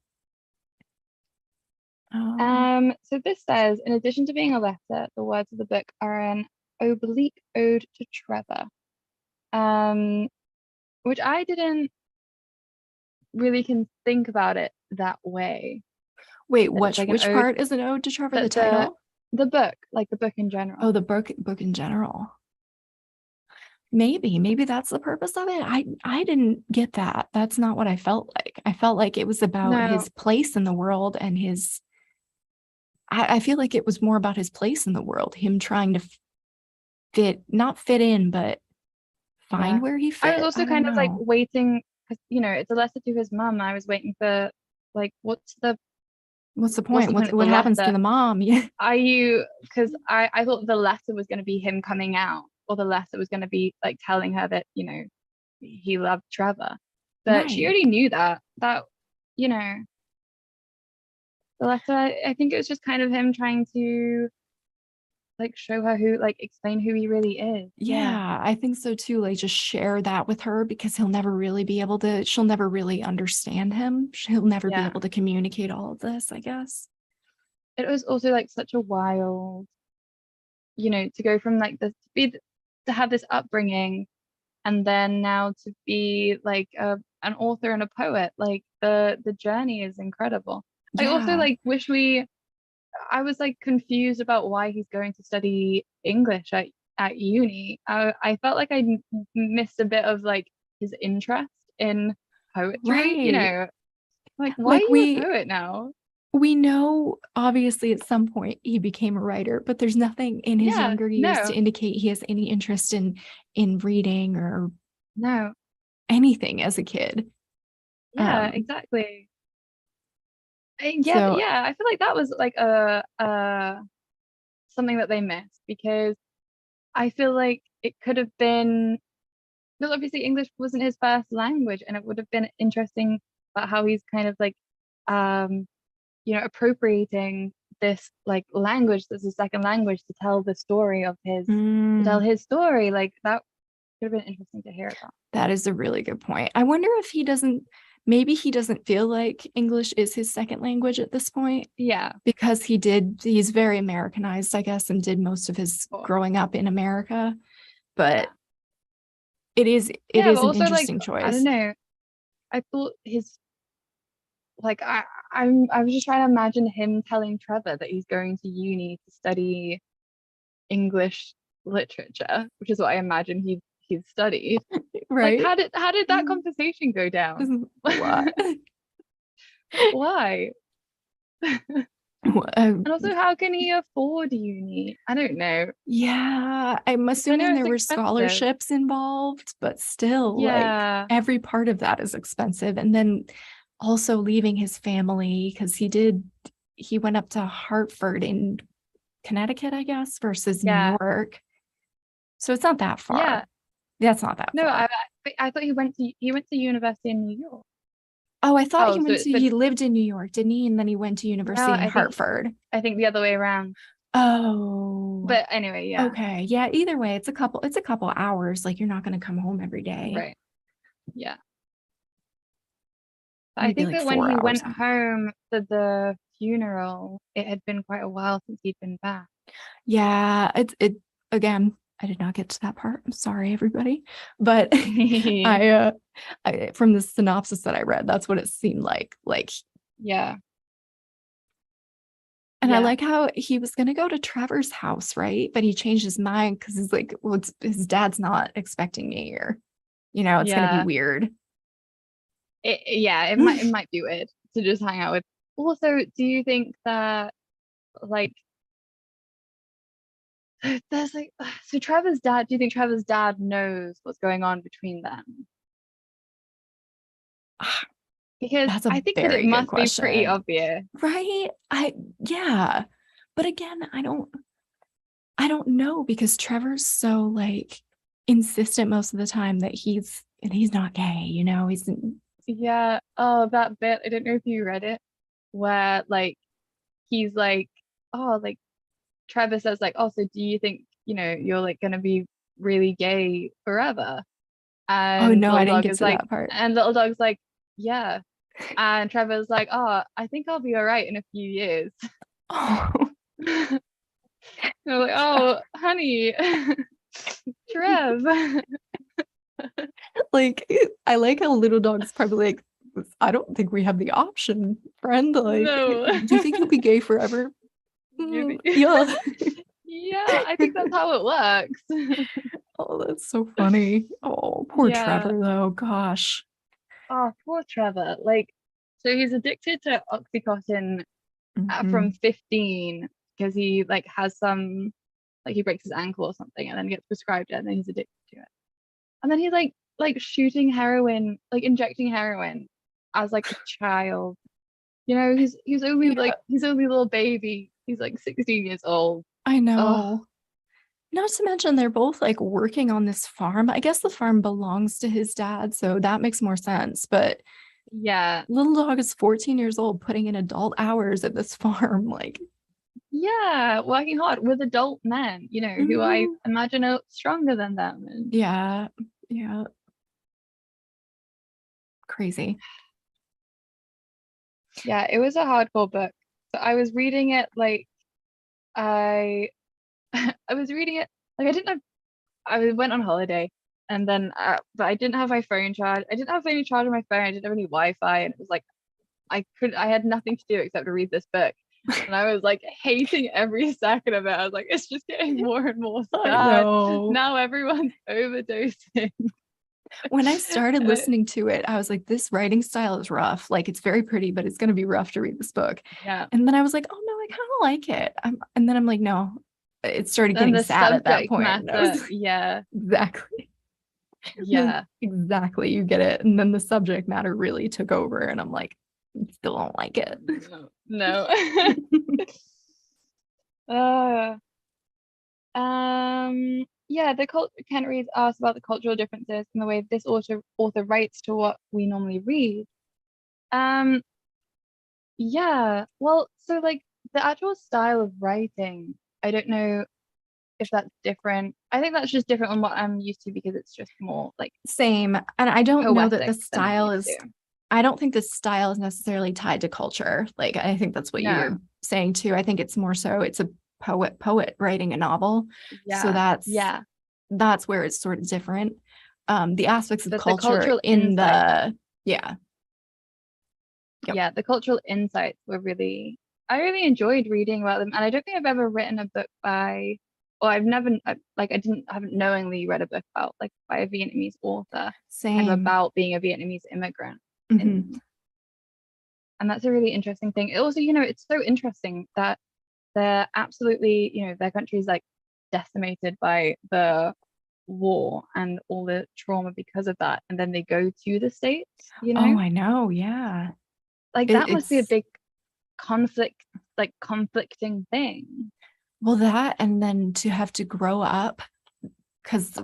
So this says, in addition to being a letter, the words of the book are an oblique ode to Trevor. Which I didn't really can think about it that way. Wait, That it's like an which ode, part is an ode to Trevor? The that title? the book, like the book in Oh, general. the book in general. Maybe that's the purpose of it. I didn't get that. That's not what I felt like. I felt like it was about No, his place in the world and I feel like it was more about his place in the world, him trying to not fit in, but find yeah. where he I was fit. also I don't kind of like know. waiting because it's a letter to his mum. I was waiting for like What's the what's point? the point of the What happens to letter? the mom? Yeah. Are you because I thought the letter was going to be him coming out, or the letter was going to be like telling her that he loved Trevor, but she Right. already knew that you know the letter. I think it was just kind of him trying to like show her explain who he really is. Yeah. Yeah, I think so too. Like just share that with her because she'll never really understand him. He'll never be Yeah. able to communicate all of this, I guess. It was also like such a wild, to go from like to have this upbringing, and then now to be like an author and a poet. Like the journey is incredible. I also Yeah. like I was like confused about why he's going to study English at uni. I felt like missed a bit of like his interest in poetry. Right. Like, why are Like you a poet now? we know obviously at some point he became a writer, but there's nothing in his Yeah, younger years to no, indicate he has any interest in reading or no, anything as a kid. yeah, Um, exactly. Yeah, so yeah, I feel like that was like a something that they missed, because I feel like it could have been, because obviously English wasn't his first language, and it would have been interesting about how he's kind of like um appropriating this like language that's a second language to tell the story of mm, his story. Like that could have been interesting to hear about. that is a really good point. I wonder if maybe he doesn't feel like English is his second language at this point Yeah, because he's very Americanized, I guess, and did most of his cool. growing up in America. But Yeah. it is Yeah, but an also like interesting I don't choice. know. I thought his like I was just trying to imagine him telling Trevor that he's going to uni to study English literature, which is what I imagine he'd studied. Like, Right? how did that conversation go down? What? Why? And also, how can he afford uni? I don't know. Yeah, I'm I know assuming it's there were expensive. scholarships involved, but still, like Yeah, every part of that is expensive. And then also leaving his family because he went up to Hartford in Connecticut, I guess, versus New yeah, York. So it's not that yeah. far. That's not that No, far. I thought he went to university in New York. Oh, I thought Oh, so it's but he lived in New York, didn't he? And then he went to no, university in Hartford. I think the other way around. Oh, But anyway, yeah, okay. Yeah, either way, it's a couple hours. Like you're not going to come home every day. right, yeah. But I Maybe think like that when he 4 hours. went home for the funeral, it had been quite a while since he'd been back. Yeah, it again, I did not get to that part. I'm sorry, everybody. But I from the synopsis that I read, that's what it seemed like. Like, Yeah, and I yeah, like how he was gonna go to Trevor's house, right? But he changed his mind because he's like, well, his dad's not expecting me, or it's gonna be yeah. weird. It might be weird to just hang out with. Also, do you think that like there's like so Trevor's dad? Do you think Trevor's dad knows what's going on between them? Because That's a I think that it very good must be pretty question. obvious. Right? Yeah. But again, I don't know because Trevor's so like insistent most of the time that he's not gay, he's Yeah. Oh, that bit. I don't know if you read it, where like he's like, oh, like Trevor says like, oh, so do you think, you're like gonna be really gay forever? oh And no, I little didn't dog get is to like, that part. and little dog's like, yeah. And Trevor's like, oh, I think I'll be all right in a few years. Oh, And I'm like, oh, honey, Trev. like I like how little dog's probably like, I don't think we have the option, friend. Like, No. do you think you'll be gay forever? You think- Yeah. Yeah, I think that's how it works. Oh, that's so funny. Oh, poor Yeah. Trevor though. Gosh. Oh, poor Trevor. Like, so he's addicted to Oxycontin from Mhm. 15 because he like has some like he breaks his ankle or something and then gets prescribed it and then he's addicted to it. And then he's like shooting heroin, like injecting heroin as like a child. He's only Yeah, like he's only a little baby. He's like 16 years old. I Oh, know. Not to mention they're both like working on this farm. I guess the farm belongs to his dad, so that makes more sense. But yeah. little dog is 14 years old putting in adult hours at this farm. Like, Yeah, working hard with adult men, who I mhm. imagine are stronger than them. And Yeah, yeah, crazy. yeah, it was a hardcore book. So I was reading it like I I was reading it like I didn't have I went on holiday and then but I didn't have my phone charged. I didn't have any charge on my phone. I didn't have any Wi-Fi and it was like I had nothing to do except to read this book. And I was like hating every second of it. I was like, it's just getting more and more I sad. know. Now everyone's overdosing. When I started And listening to it, I was like, this writing style is rough. Like, it's very pretty, but it's going to be rough to read this book. yeah. And then I was like, oh no, I kind of like it. And then I'm like, no, it started And getting the sad at that subject point. And I was matter, like, yeah, exactly. yeah, Exactly. You get it. And then the subject matter really took over. And I'm like, still don't like it. no, no. uh, yeah, the cult Kent Reads asked about the cultural differences in the way this author writes to what we normally read. Um, yeah, well, so like the actual style of writing, I don't know if that's different. I think that's just different on what I'm used to because it's just more like Same. And I don't know that the poetic than I'm style used is, to. I don't think the style is necessarily tied to culture. Like, I think that's what you were No. saying too. I think it's more so it's a poet writing a novel. So Yeah. Yeah. that's where it's sort of different. The aspects of But the culture cultural in insight. the Yeah. Yep. Yeah, the cultural insights were really, I really enjoyed reading about them. And I don't think I've ever written a book by, or I've never, haven't knowingly read a book about like by a Vietnamese author, kind of Same. about being a Vietnamese immigrant. Hmm. In, and that's a really interesting thing. It also, it's so interesting that they're absolutely, their country's like decimated by the war and all the trauma because of that. And then they go to the States. Oh, I know. Yeah. Like It, that must be a it's big conflicting thing. well, that, and then to have to grow up, because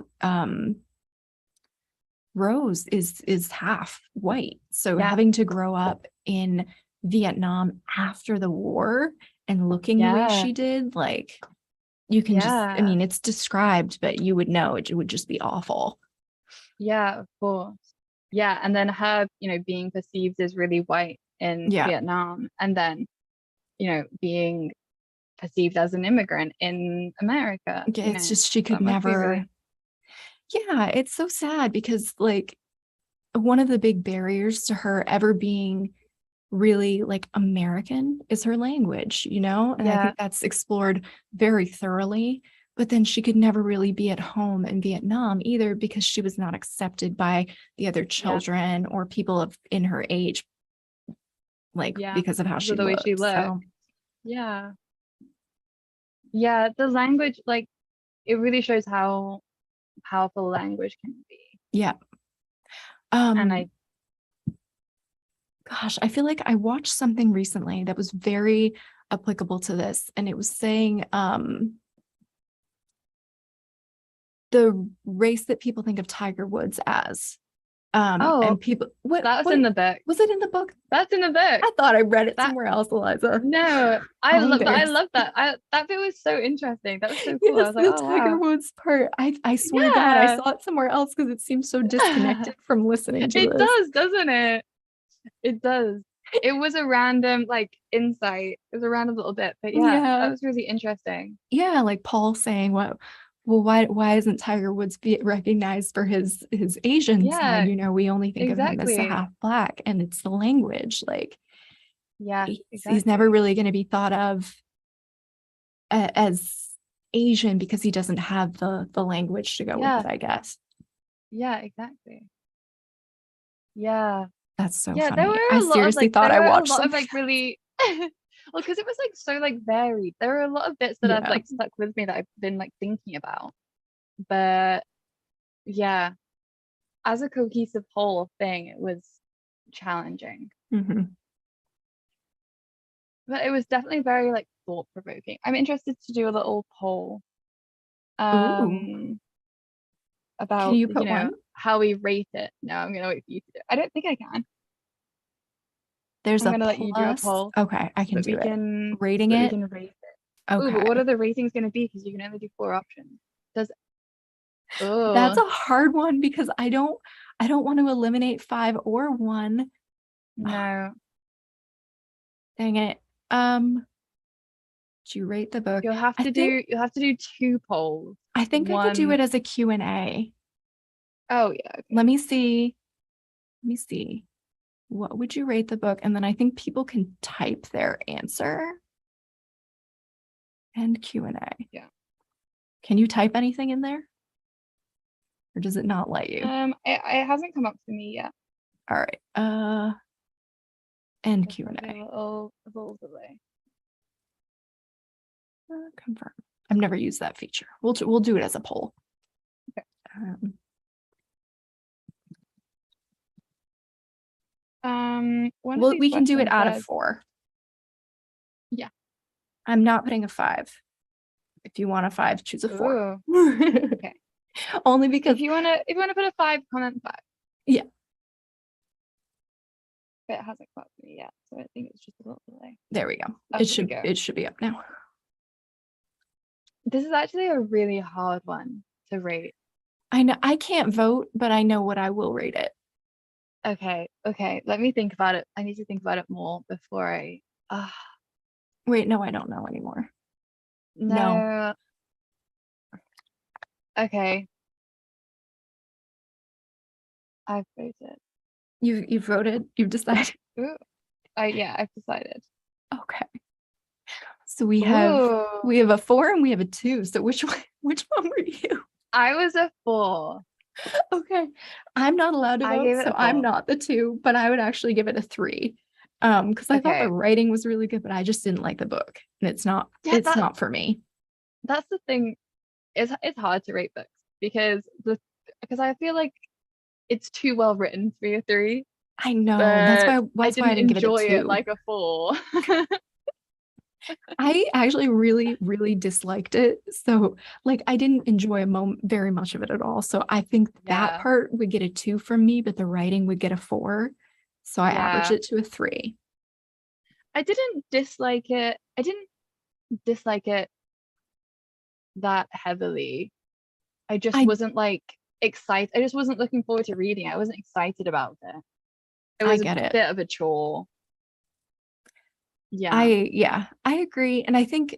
Rose is half white. So Yeah, having to grow up in Vietnam after the war and looking the way yeah, she did, like you can just, I yeah, mean, it's described, but you would know it would just be awful. yeah, of course. Yeah, and then her, being perceived as really white in Yeah. Vietnam, and then, being perceived as an immigrant in America, It's just she could that must be never. really, Yeah, it's so sad because like one of the big barriers to her ever being really like American is her language, and I yeah, think that's explored very thoroughly. But then she could never really be at home in Vietnam either because she was not accepted by the other yeah, children or people in her age, like yeah, because of how because she of the way she looked. looked. So Yeah, yeah, the language, like, it really shows how powerful language can be. yeah. And Um, gosh, I feel like I watched something recently that was very applicable to this, and it was saying the race that people think of Tiger Woods as. oh, And people, what that was what in the book. was it in the book? That's in the book. I thought I read it That somewhere else, Eliza. No, How but I embarrassing. love that. That bit was so interesting. That was so cool. I Yes, was like, the oh Tiger wow. Woods part. I swear to God, I Yeah. saw it somewhere else because it seems so disconnected from listening to It this. does, doesn't it? It does. It was a random like insight. It was a random little bit, but yeah, that Yeah. was really interesting. Yeah, like Paul saying, "What? Well, why isn't Tiger Woods be recognized for his Asian side? Yeah, We only think of him as the exactly. half black, and it's the language. Like Yeah, he's never exactly. really going to be thought of as Asian because he doesn't have the language to go with it, Yeah, I guess. yeah, exactly. Yeah. That's so Yeah, there funny. were I a lot of seriously like thought there I were a watched lot of something. like really well, because it was like so like varied. There were a lot of bits that I've Yeah. like stuck with me that I've been like thinking about. But yeah, as a cohesive whole thing, it was challenging. Hmm. But it was definitely very like thought provoking. I'm interested to do a little poll Ooh. um Can about, you put one? how we rate it. No, I'm gonna wait for you to do it. I don't think I can. There's I'm a gonna let you do a plus. poll Okay, I so can that do we it. can Rating it. rate it. Oh, but what Okay. are the ratings gonna be? Because you can only do 4 options. Does That's Oh a hard one because I don't want to eliminate five or one. no. Dang it. Do you rate the book? You'll have to do two polls. I think I could do One it as a Q&A. oh yeah, okay. Let me see. Let me see. What would you rate the book? And then I think people can type their answer and Q&A. Yeah. Can you type anything in there? Or does it not let you? It hasn't come up for me yet. All right. And There's probably Q&A. a little delay. Confirm. I've never used that feature. We'll do it as a poll. Okay. One of Well, these we can do it questions out of says, 4. yeah. I'm not putting a 5. If you want a 5, choose a 4. Ooh, okay. Only because If you wanna put a 5, comment 5. yeah. But it hasn't come up for me yet, so I think it's just a little delay. There we go. Oh, It here we should go. it should be up now. This is actually a really hard one to rate. I know I can't vote, but I know what I will rate it. Okay. Let me think about it. I need to think about it more before I. Wait, no, I don't know anymore. No. No. Okay. I've voted. You've voted? You've decided? Ooh, I've decided. Okay. So we have Ooh. a 4 and we have a 2. So which one were you? I was a 4. Okay. I'm not allowed to I vote, gave it so a I'm 4. not the 2, but I would actually give it a 3. Because I thought the Okay. writing was really good, but I just didn't like the book. And it's Yeah, not for me. that's the thing. It's hard to rate books because I feel like it's too well written to be a 3, I know. but I That's why I didn't didn't give it a enjoy it 2. like a 4. I actually really, really disliked it. So, like, I didn't enjoy a moment very much of it at all. So, I think that Yeah. part would get a 2 from me, but the writing would get a 4. So, I averaged Yeah. it to a 3. I didn't dislike it. I didn't dislike it that heavily. I just I wasn't like excited. I just wasn't looking forward to reading. I wasn't excited about it. It I was a get it. bit of a chore. Yeah. Yeah, I agree. And I think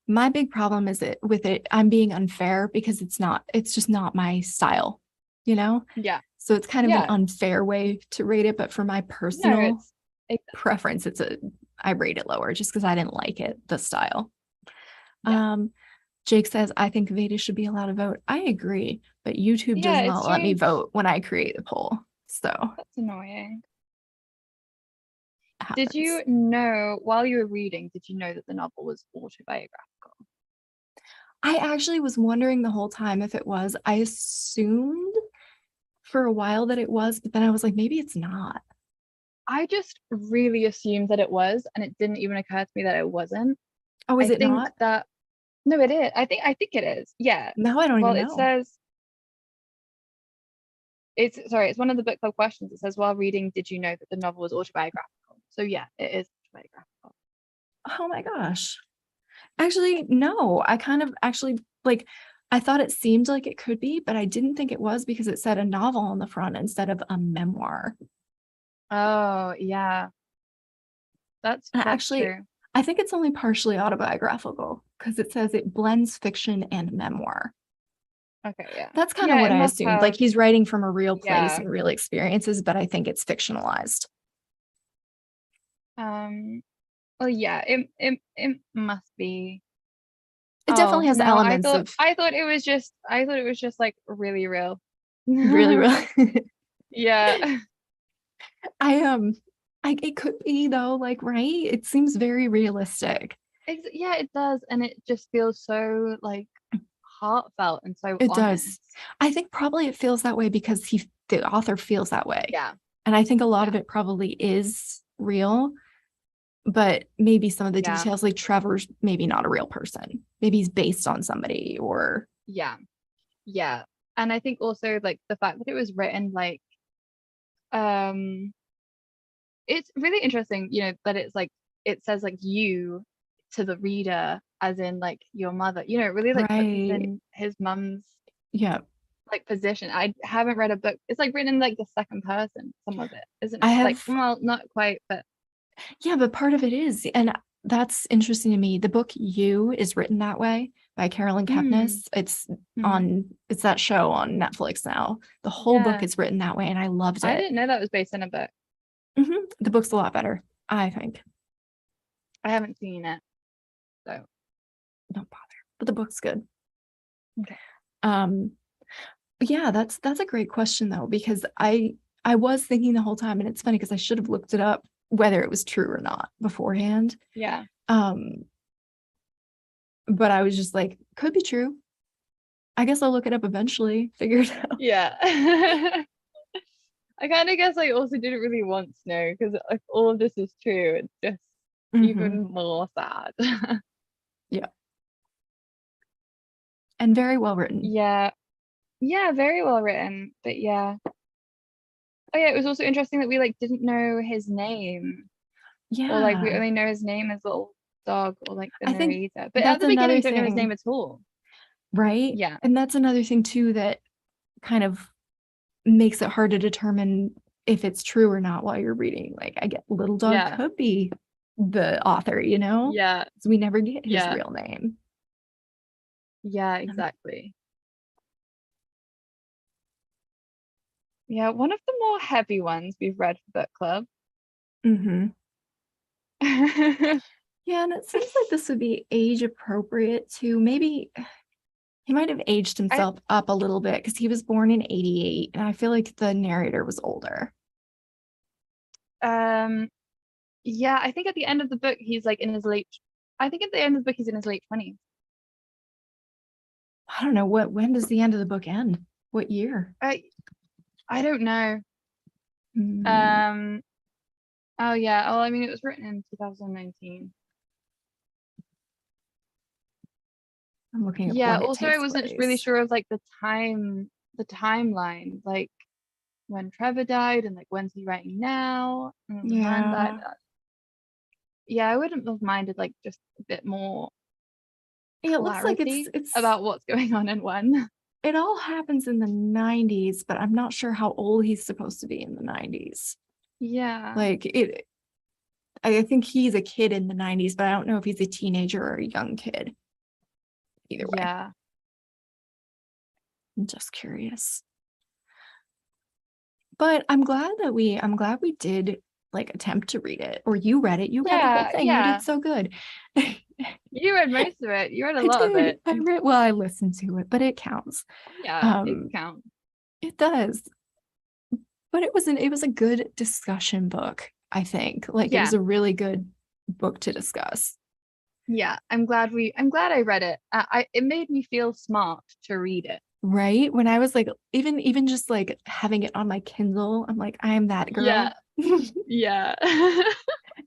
my big problem is with it, I'm being unfair because it's just not my style, you know? Yeah. So it's kind of an Yeah. unfair way to rate it, but for my No, personal it's preference, I rate it lower just because I didn't like it, the style. yeah. Jake says, I think Veda should be allowed to vote. I agree, but YouTube does Yeah, it's not let me strange. vote when I create the poll. So That's annoying. it Did happens. you know while you were reading, did you know that the novel was autobiographical? I actually was wondering the whole time if it was. I assumed for a while that it was, but then I was like, maybe it's not. I just really assumed that it was, and it didn't even occur to me that it wasn't. Oh, is I it think not? that no, it is. I think it is. Yeah. Now I don't Well, even it know. says it's one of the book club questions. It says while reading, did you know that the novel was autobiographical? So yeah, it is autobiographical. Oh my gosh. Actually, no. I kind of actually like I thought it seemed like it could be, but I didn't think it was because it said a novel on the front instead of a memoir. Oh yeah, And that's actually, true. I think it's only partially autobiographical because it says it blends fiction and memoir. Okay, yeah. That's kind of Yeah, what it I must assumed. Like have. he's writing from a real place Yeah. and real experiences, but I think it's fictionalized. Um. Well, yeah. It must be. It definitely Oh has no, elements of I thought it was just like really real. really, really. Yeah. I it could be though, like, right? It seems very realistic. Yeah, it does, and it just feels so like heartfelt and so It honest. does. I think probably it feels that way because the author feels that way. Yeah. And I think a lot Yeah. of it probably is real, but maybe some of the Yeah. details, like Trevor's maybe not a real person. Maybe he's based on somebody or Yeah. Yeah. And I think also like the fact that it was written like um it's really interesting, that it's like it says like you to the reader as in like your mother. It really like puts us right. in his mum's Yeah. like position. I haven't read a book. It's like written in like the second person, some of it, isn't I it? Like, have well, not quite, but Yeah, but part of it is, and that's interesting to me. The book You is written that way by Carolyn mm, Kepnes. mm, It's that show on Netflix now. The whole book yeah. is written that way, and I loved I it. didn't know that was based on a book. The book's a lot better, I think. I haven't seen it, so Don't bother, but the book's good. okay. Um, yeah, that's a great question though, because I was thinking the whole time, and it's funny because I should have looked it up whether it was true or not beforehand. Yeah. Um, but I was just like, could be true. I guess I'll look it up eventually, figure it out. Yeah. I kind of guess I also didn't really want to know because if all of this is true, it's just even more sad. Yeah. And very well written. Yeah. Yeah, very well written. But yeah. Oh yeah, it was also interesting that we like didn't know his name. Or like we Yeah. only know his name as little dog or like the I think narrator. But at that's the beginning another we don't know his name thing, at all. right? Yeah. And that's another thing too that kind of makes it hard to determine if it's true or not while you're reading. Like I get Little Dog Yeah. could be the author, you know? Yeah. So we never get his Yeah. real name. Yeah, Um, exactly. Yeah, one of the more heavy ones we've read for book club. Mm-hmm. Yeah, and it seems like this would be age appropriate too. Maybe he might have aged I himself up a little bit because he was born in 88, and I feel like the narrator was older. Yeah, I think at the end of the book he's like in his late. I think at the end of the book he's in his late 20s. I don't know when does the end of the book end? What year? I don't know. Hmm. Um. Oh yeah. Well, I mean, it was written in 2019. I'm looking up Yeah. when it Also, I takes wasn't really place. sure of like the timeline, like when Trevor died and like when's he writing now, and when Han died. Yeah. Yeah, I wouldn't have minded like just a bit more Yeah, it looks like clarity it's about what's going on in when. it all happens in the 90s, but I'm not sure how old he's supposed to be in the 90s. Yeah. Like it I think he's a kid in the 90s, but I don't know if he's a teenager or a young kid. Either way, Yeah. I'm just curious. But I'm glad we did like attempt to read it. Or you read it. You read the whole Yeah. thing. You did Yeah. so good. You read most of it. You read a I lot of did. it. I read well, I listened to it, but it counts. Yeah, it Um, counts. it does. But it was a good discussion book, I think. Like it was Yeah. a really good book to discuss. Yeah. I'm glad I read it. It made me feel smart to read it. Right? When I was like, even just like having it on my Kindle, I'm like, I am that Yeah. girl. Yeah.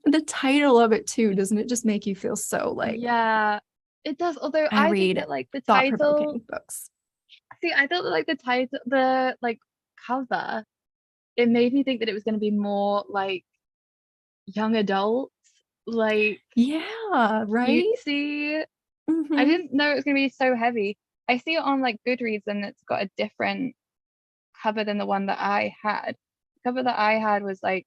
The title of it too, doesn't it just make you feel so like Yeah. It does. Although I I think read that like the title, thought-provoking books? see, I thought that like the title, the like cover, it made me think that it was going to be more like young adults, like Yeah, right? cutesy. I Hmm. didn't know it was going to be so heavy. I see it on like Goodreads and it's got a different cover than the one that I had. The cover that I had was like,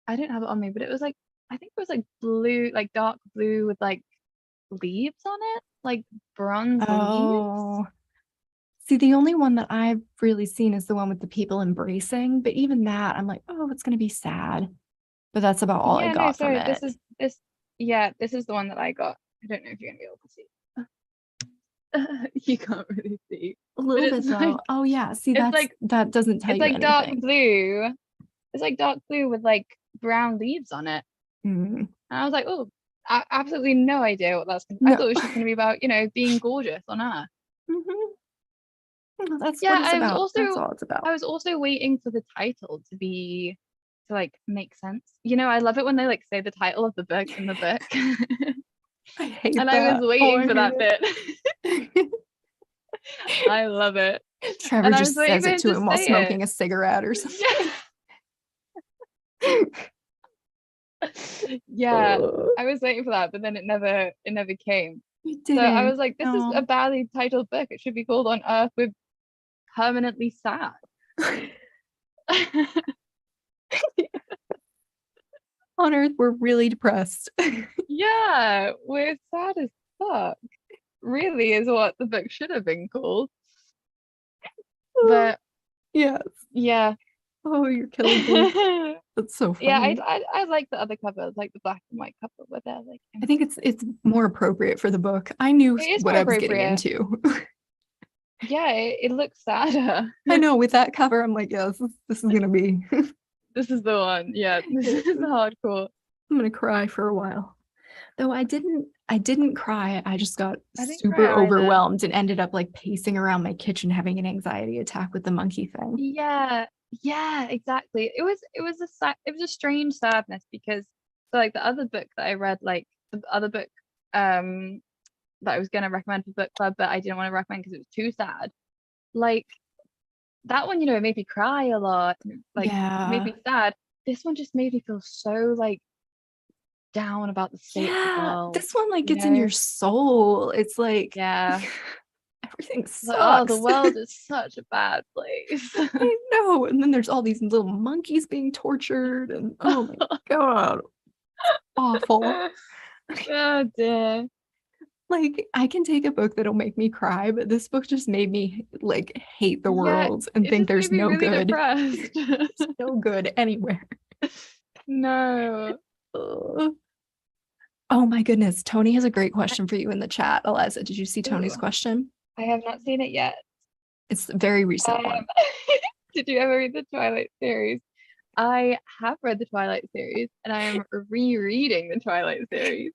I didn't have it on me, but it was like, I think it was like blue, like dark blue with like leaves on it, like bronze leaves. Oh, see, the only one that I've really seen is the one with the people embracing, but even that, I'm like, oh, it's gonna be sad. But that's about all I Yeah, no, got from sorry, it. yeah, this is the one that I got. I don't know if you're gonna be able to see. You can't really see, A but little bit though. Oh yeah, see, that doesn't tell it's you like dark anything. blue. It's like dark blue with like brown leaves on it. Mm. And I was like, oh, absolutely no idea what that's. I No. thought it was just gonna be about, being gorgeous on Earth. Hmm. That's what Yeah, it's about. That's all it's I about. was also waiting for the title to like make sense. I love it when they like say the title of the book in the book. I hate And I was that. Oh, waiting I for hate that bit. it. I love it. Trevor And I was just waiting says for it him to to him while say smoking it. a cigarette or something. Yeah. Yeah. I was waiting for that, but then it never came. You So I didn't. was like, this is a No. badly titled book. It should be called On Earth We're Permanently Sad. On Earth, we're really depressed. Yeah, we're sad as fuck. Really is what the book should have been called. But Yes. yeah. Oh, you're killing me. That's so Yeah, funny. I like the other covers, like the black and white cover where they're like I think it's more appropriate for the book. I knew it is what more I was getting appropriate. into. Yeah, it looks sadder. I know with that cover, I'm like, yeah, this is gonna be. This is the one. Yeah, this is hardcore. I'm gonna cry for a while. Though I didn't cry. I just got I didn't super cry either. overwhelmed and ended up like pacing around my kitchen having an anxiety attack with the monkey thing. Yeah, yeah, exactly. It was a strange sadness because so like the other book that I read, like the other book that I was gonna recommend for book club, but I didn't want to recommend because it was too sad. Like that one, it made me cry a lot. Like made Yeah. me sad. This one just made me feel so like down about the state of the Yeah. world, This one like you gets in your know? soul. It's like Yeah. everything Like, oh, the sucks. world is such a bad place. I know. And then there's all these little monkeys being tortured and oh my God. Awful. Oh dear. Like, I can take a book that'll make me cry, but this book just made me like hate the Yeah, world and it think just there's made me no really good. depressed. There's no good anywhere. No. Ugh. Oh my goodness. Tony has a great question for you in the chat. Eliza, did you see Tony's Ooh, question? I have not seen it yet. It's a very recent Um, one. did you ever read the Twilight series? I have read the Twilight series and I am rereading the Twilight series.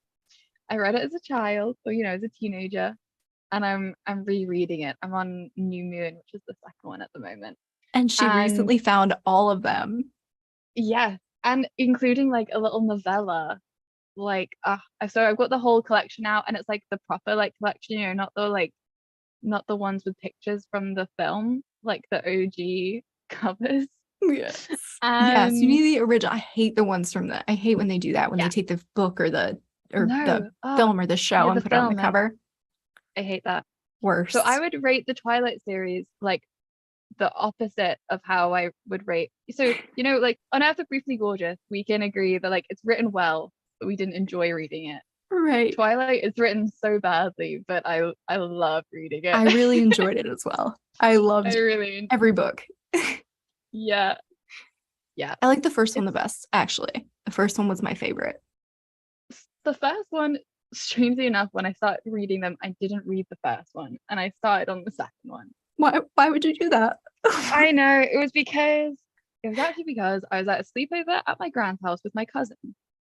I read it as a child, or as a teenager, and I'm rereading it. I'm on New Moon, which is the second one at the moment. And she And recently found all of them. yeah, and including like a little novella. Like so I've got the whole collection out, and it's like the proper like collection, not the ones with pictures from the film, like the OG covers. Yes. Yes, you And need the original. I hate the ones from I hate when they do that, when they yeah, take the book or the no, film or the show yeah, and the put it on the film, and cover. I hate that. So I Worst. would rate the Twilight series like the opposite of how I would rate. So, like on Earth of Briefly Gorgeous, we can agree that like it's written well, but we didn't enjoy reading it. Right. Twilight is written so badly, but I love reading it. I really enjoyed it as well. I loved I really every book. yeah. Yeah. I like the first one the It's best, actually. The first one was my favorite. the first one, strangely enough, when I started reading them, I didn't read the first one and I started on the second one. Why would you do that? I know it was actually because I was at a sleepover at my grand's house with my cousin.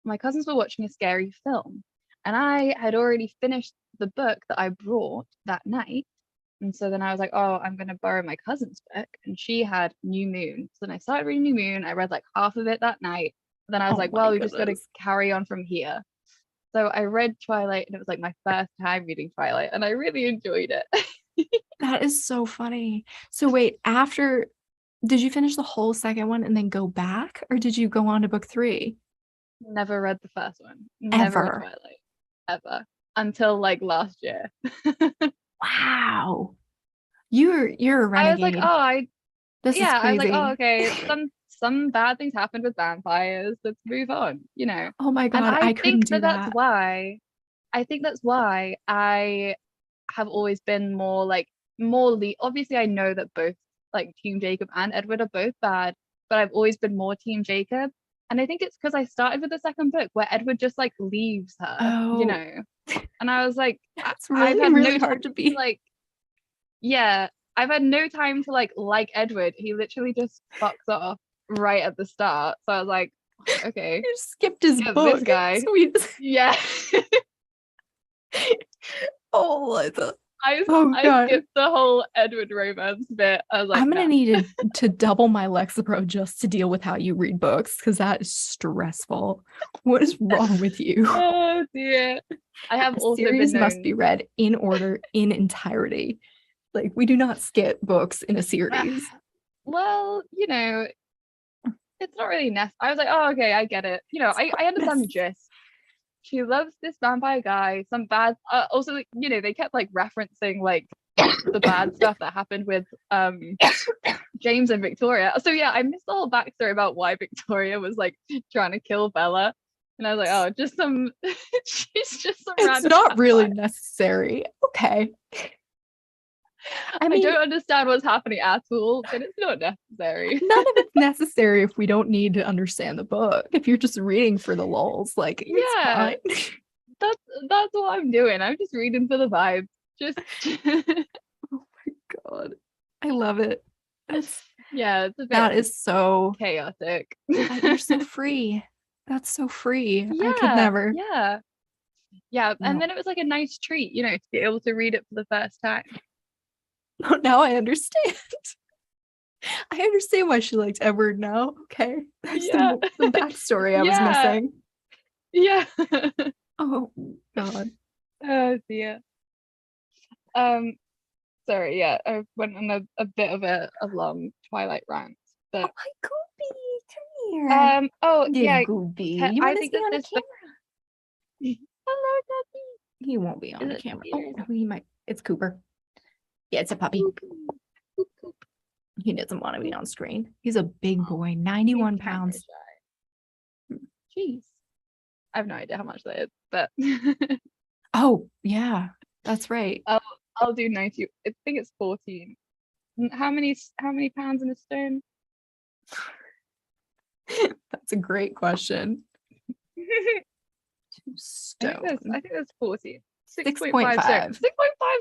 My cousins were watching a scary film, and I had already finished the book that I brought that night. And so then I was like, oh, I'm going to borrow my cousin's book. And she had New Moon. So then I started reading New Moon. I read like half of it that night. Then I was Oh like, my well, we just got to goodness. carry on from here. So I read Twilight, and it was like my first time reading Twilight, and I really enjoyed it. That is so funny. So wait, did you finish the whole second one and then go back, or did you go on to book 3? Never read the first one. Never read Ever. Twilight. Ever. Until like last year. Wow. You're a I was like, renegade. This is I was like, oh, crazy. okay, some bad things happened with vampires. Let's move on, Oh my And God, I I think couldn't do that's that. why I have always been obviously I know that both like Team Jacob and Edward are both bad, but I've always been more Team Jacob. And I think it's because I started with the second book where Edward just like leaves her, Oh, And I was like, that's I've really, had no really time hard to to be. like, yeah, I've had no time to like Edward. He literally just fucks off right at the start. So I was like, okay, You skipped his yeah, this book. guy. So we just, Yeah. oh, Liza. I Oh I God. skipped the whole Edward romance bit. I was like, I'm gonna no. need to double my Lexapro just to deal with how you read books, because that is stressful. What is wrong with you? Oh dear. I have A also been series must known. be read in order in entirety. Like, we do not skip books in a series. Well, it's not really necessary. I was like, oh, okay, I get it. I understand the gist. She loves this vampire guy. Some bad. Also, like, they kept like referencing like the bad stuff that happened with James and Victoria. So yeah, I missed the whole backstory about why Victoria was like trying to kill Bella, and I was like, oh, just some. She's just some It's random not really vampire. necessary. Okay. I I mean, don't understand what's happening at all, but it's not necessary. none of it's necessary if we don't need to understand the book. If you're just reading for the lulz, like, it's Yeah, fine. that's that's what I'm doing. I'm just reading for the vibe. Just Oh my God. I love it. yeah, it's a That bit is so, chaotic. you're so free. That's so free. I could Yeah, never. yeah, yeah. And No. then it was like a nice treat, to be able to read it for the first time. Now I understand. I understand why she liked Edward now. Okay. There's Yeah, some backstory I was yeah, missing. yeah. Oh God. Oh dear. Um, sorry, yeah, I went on a bit of a long Twilight rant, Oh but my Goopy, come here. oh Yeah, yeah, Goopy. You I want to think see that on a this book. camera? Hello, Daddy. He won't be on Is a it camera. Oh Daddy? no, he might. It's Cooper. Yeah, it's a puppy. Boop, boop. He doesn't want to be on screen. He's a big Oh, boy, he's 91 camera pounds. shy. Jeez. I have no idea how much that is, but Oh, yeah, that's right. I'll do 90. I think it's 14. How many pounds in a stone? That's a great question. I Stone. think there's 14. 6.5 stone. 6.5. 6.5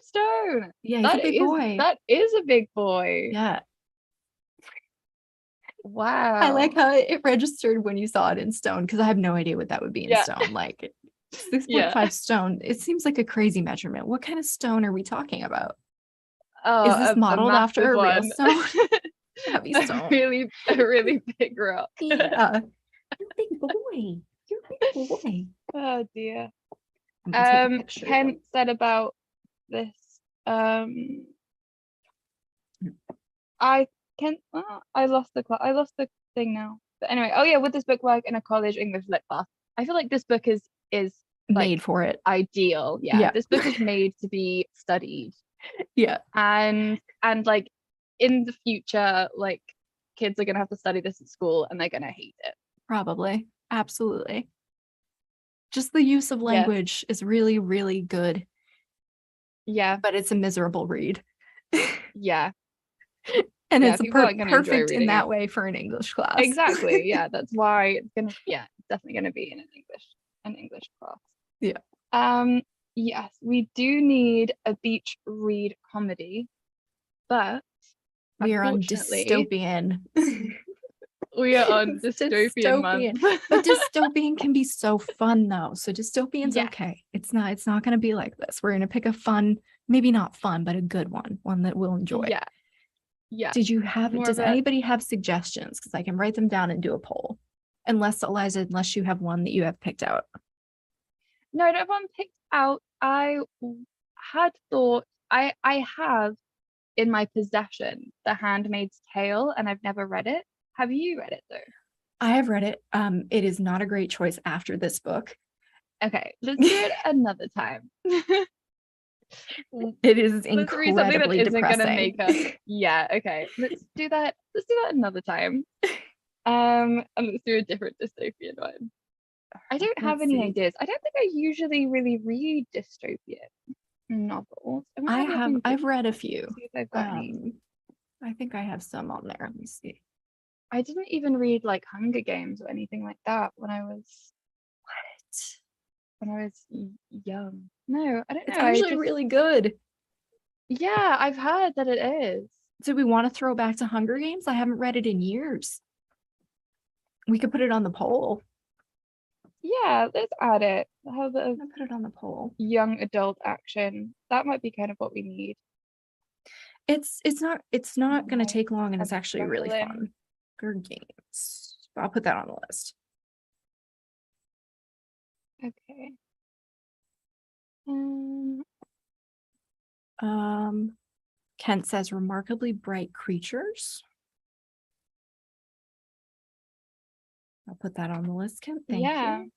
stone. Yeah, he's a big boy. That is a big boy. Yeah. Wow. I like how it registered when you saw it in stone, because I have no idea what that would be in stone. Like 6.5 stone. It seems like a crazy measurement. What kind of stone are we talking about? Oh, Is this modeled after a real stone? Heavy a stone. really big rock. Yeah. You're a big boy. You're a big boy. Oh dear. I'm gonna take a picture. Ken said about this. I lost the thing now. But anyway, oh yeah, with this book work in a college English lit class, I feel like this book is like made for it. Ideal. Yeah. This book is made to be studied. Yeah. And like in the future, like kids are gonna have to study this at school and they're gonna hate it. Probably. Absolutely. Just the use of language is really, really good. Yeah. But it's a miserable read. Yeah. And it's perfect in that way for an English class. Exactly. Yeah. That's why it's definitely gonna be in an English class. Yeah. Yes, we do need a beach read comedy, but we are on dystopian. We are on dystopian month. But dystopian can be so fun though. So dystopian's okay. It's not going to be like this. We're going to pick a fun, maybe not fun, but a good one that we'll enjoy. Yeah. Yeah. Does anybody have suggestions? Because I can write them down and do a poll. Unless you have one that you have picked out. No, I don't have one picked out. I had thought I have in my possession The Handmaid's Tale, and I've never read it. Have you read it though? I have read it. It is not a great choice after this book. Okay, let's do it another time. It is incredibly depressing. Gonna make us. Yeah. Okay. Let's do that. Let's do that another time. And let's do a different dystopian one. I don't have any ideas. I don't think I usually really read dystopian novels. I've read a few. See if I've got any. I think I have some on there. Let me see. I didn't even read like Hunger Games or anything like that when I was young. No, I don't know. It's actually really good. Yeah, I've heard that it is. Do we want to throw back to Hunger Games? I haven't read it in years. We could put it on the poll. Yeah, let's add it. I'll put it on the poll. Young adult action. That might be kind of what we need. It's not going to take long, and it's actually really fun. Hunger Games. I'll put that on the list. Okay. Kent says remarkably bright creatures. I'll put that on the list, Kent. Thank you.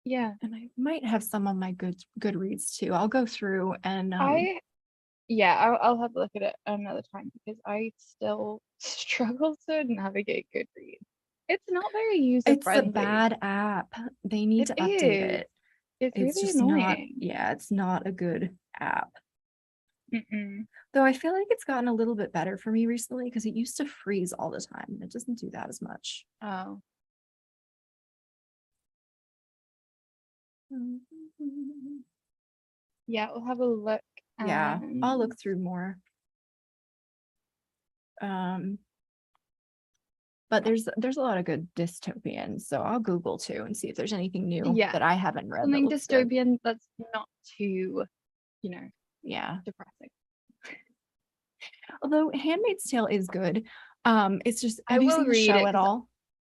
Yeah. And I might have some on my Goodreads too. I'll go through and I'll have a look at it another time because I still struggle to navigate Goodreads. It's not very user-friendly. It's a bad app. They need to update it. It's really just annoying. It's not a good app. Mm-mm. Though I feel like it's gotten a little bit better for me recently because it used to freeze all the time and it doesn't do that as much. Oh. Yeah, we'll have a look. Yeah, I'll look through more. But there's a lot of good dystopians, so I'll Google too and see if there's anything new that I haven't read. Something dystopian that's not too, depressing. Although Handmaid's Tale is good. It's just have you seen the show at all?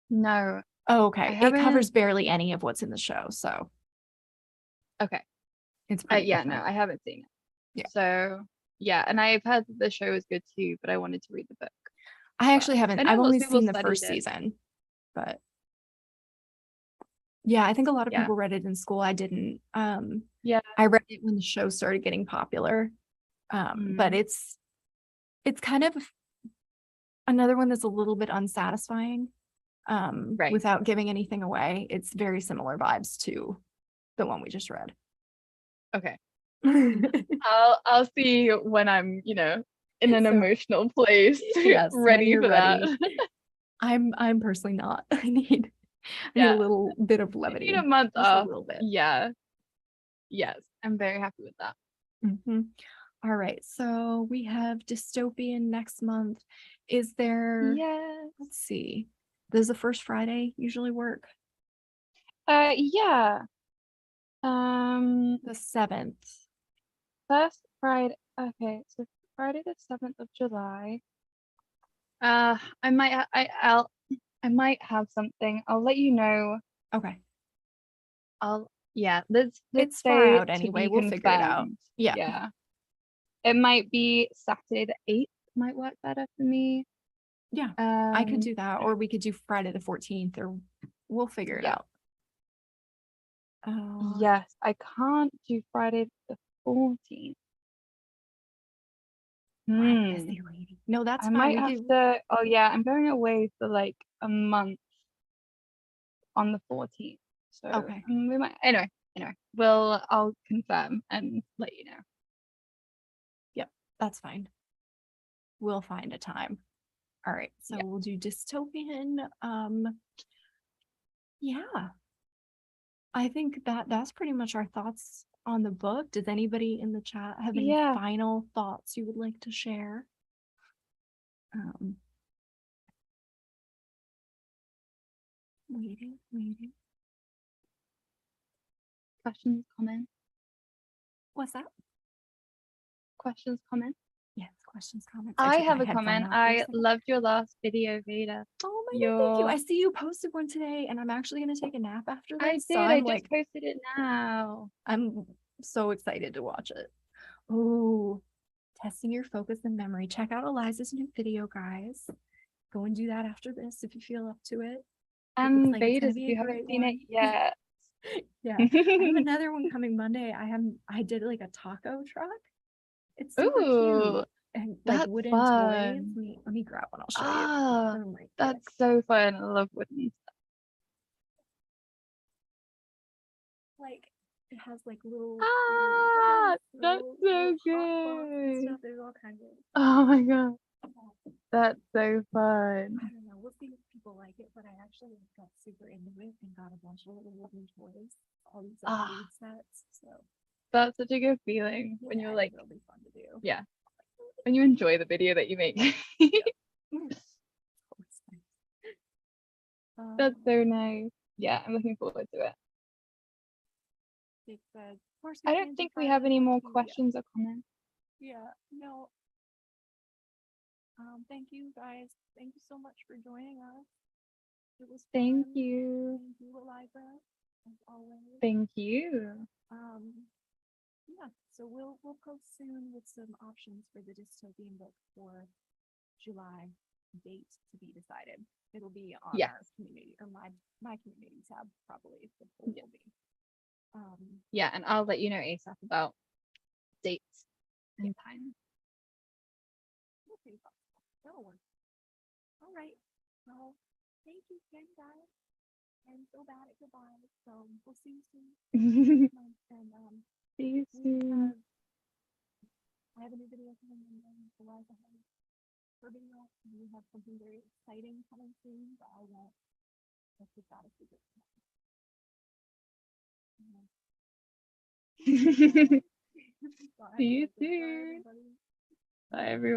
No. Oh, okay. It covers barely any of what's in the show, so. Okay. It's pretty no, I haven't seen it. Yeah. So yeah, and I've heard that the show is good too, but I wanted to read the book. I actually haven't. I've only seen the first season, but yeah, I think a lot of people read it in school. I didn't. I read it when the show started getting popular. But it's kind of another one that's a little bit unsatisfying. Right. Without giving anything away, it's very similar vibes to the one we just read. Okay. I'll see when I'm, in an emotional place, yes, ready for that. I'm personally not. I need a little bit of levity. I need a month just off. A little bit. Yeah. Yes, I'm very happy with that. Mm-hmm. All right, so we have dystopian next month. Is there? Yes. Let's see. Does the first Friday usually work? Yeah. The 7th. First Friday. Okay, so Friday the 7th of July. I might have something. I'll let you know. Okay. Let's It's say far out to anyway. be We'll figure it out. confirmed. Yeah. Yeah. It might be Saturday the 8th might work better for me. Yeah. I could do that, or we could do Friday the 14th, or we'll figure it out. Yes, I can't do Friday the 14th. Busy lady. No, that's I fine. might have to. Oh yeah, I'm going away for like a month on the 14th. So okay. We might. Anyway, I'll confirm and let you know. Yep, that's fine. We'll find a time. All right, so we'll do dystopian. Yeah, I think that's pretty much our thoughts on the book. Does anybody in the chat have any final thoughts you would like to share? Waiting. Questions, comments? What's that? Questions, comments? Yes, questions, comments. I have a comment. I loved your last video, Veda. Oh my God, thank you. I see you posted one today, and I'm actually going to take a nap after this. I did. So I just posted it now. I'm so excited to watch it. Oh, testing your focus and memory. Check out Eliza's new video, guys. Go and do that after this if you feel up to it. And Veda's, if you haven't seen it yet. Yeah, I have another one coming Monday. I did like a taco truck. It's super cute. And like that's wooden fun. toys. Let me grab one. I'll show you. Oh that's so fun. I love wooden stuff. Like it has like little. That's so good. Stuff. There's all kinds of. Oh my God, that's so fun. I don't know. We'll see if people like it, but I actually got super into it and got a bunch of little wooden toys. All these food sets. So that's such a good feeling when you're like, it'll be fun to do. Yeah, when you enjoy the video that you make. That's so nice. Yeah, I'm looking forward to it. I don't think we have any more questions or comments. Yeah, no. Thank you guys. Thank you so much for joining us. It was fun. Thank you. Thank you, Eliza, as always. Thank you. Yeah, so we'll post soon with some options for the dystopian book for July, date to be decided. It'll be on our community or my community tab probably. The poll will be. Yeah, and I'll let you know ASAP about dates and time. Okay, that'll work. All right. Well, thank you again, guys. I'm so bad at goodbye. So we'll see you soon. And see you soon. I have a new video coming in Eliza has her video. We have something very exciting coming soon, but I won't. Let's keep that a secret. See you soon. Bye, everyone.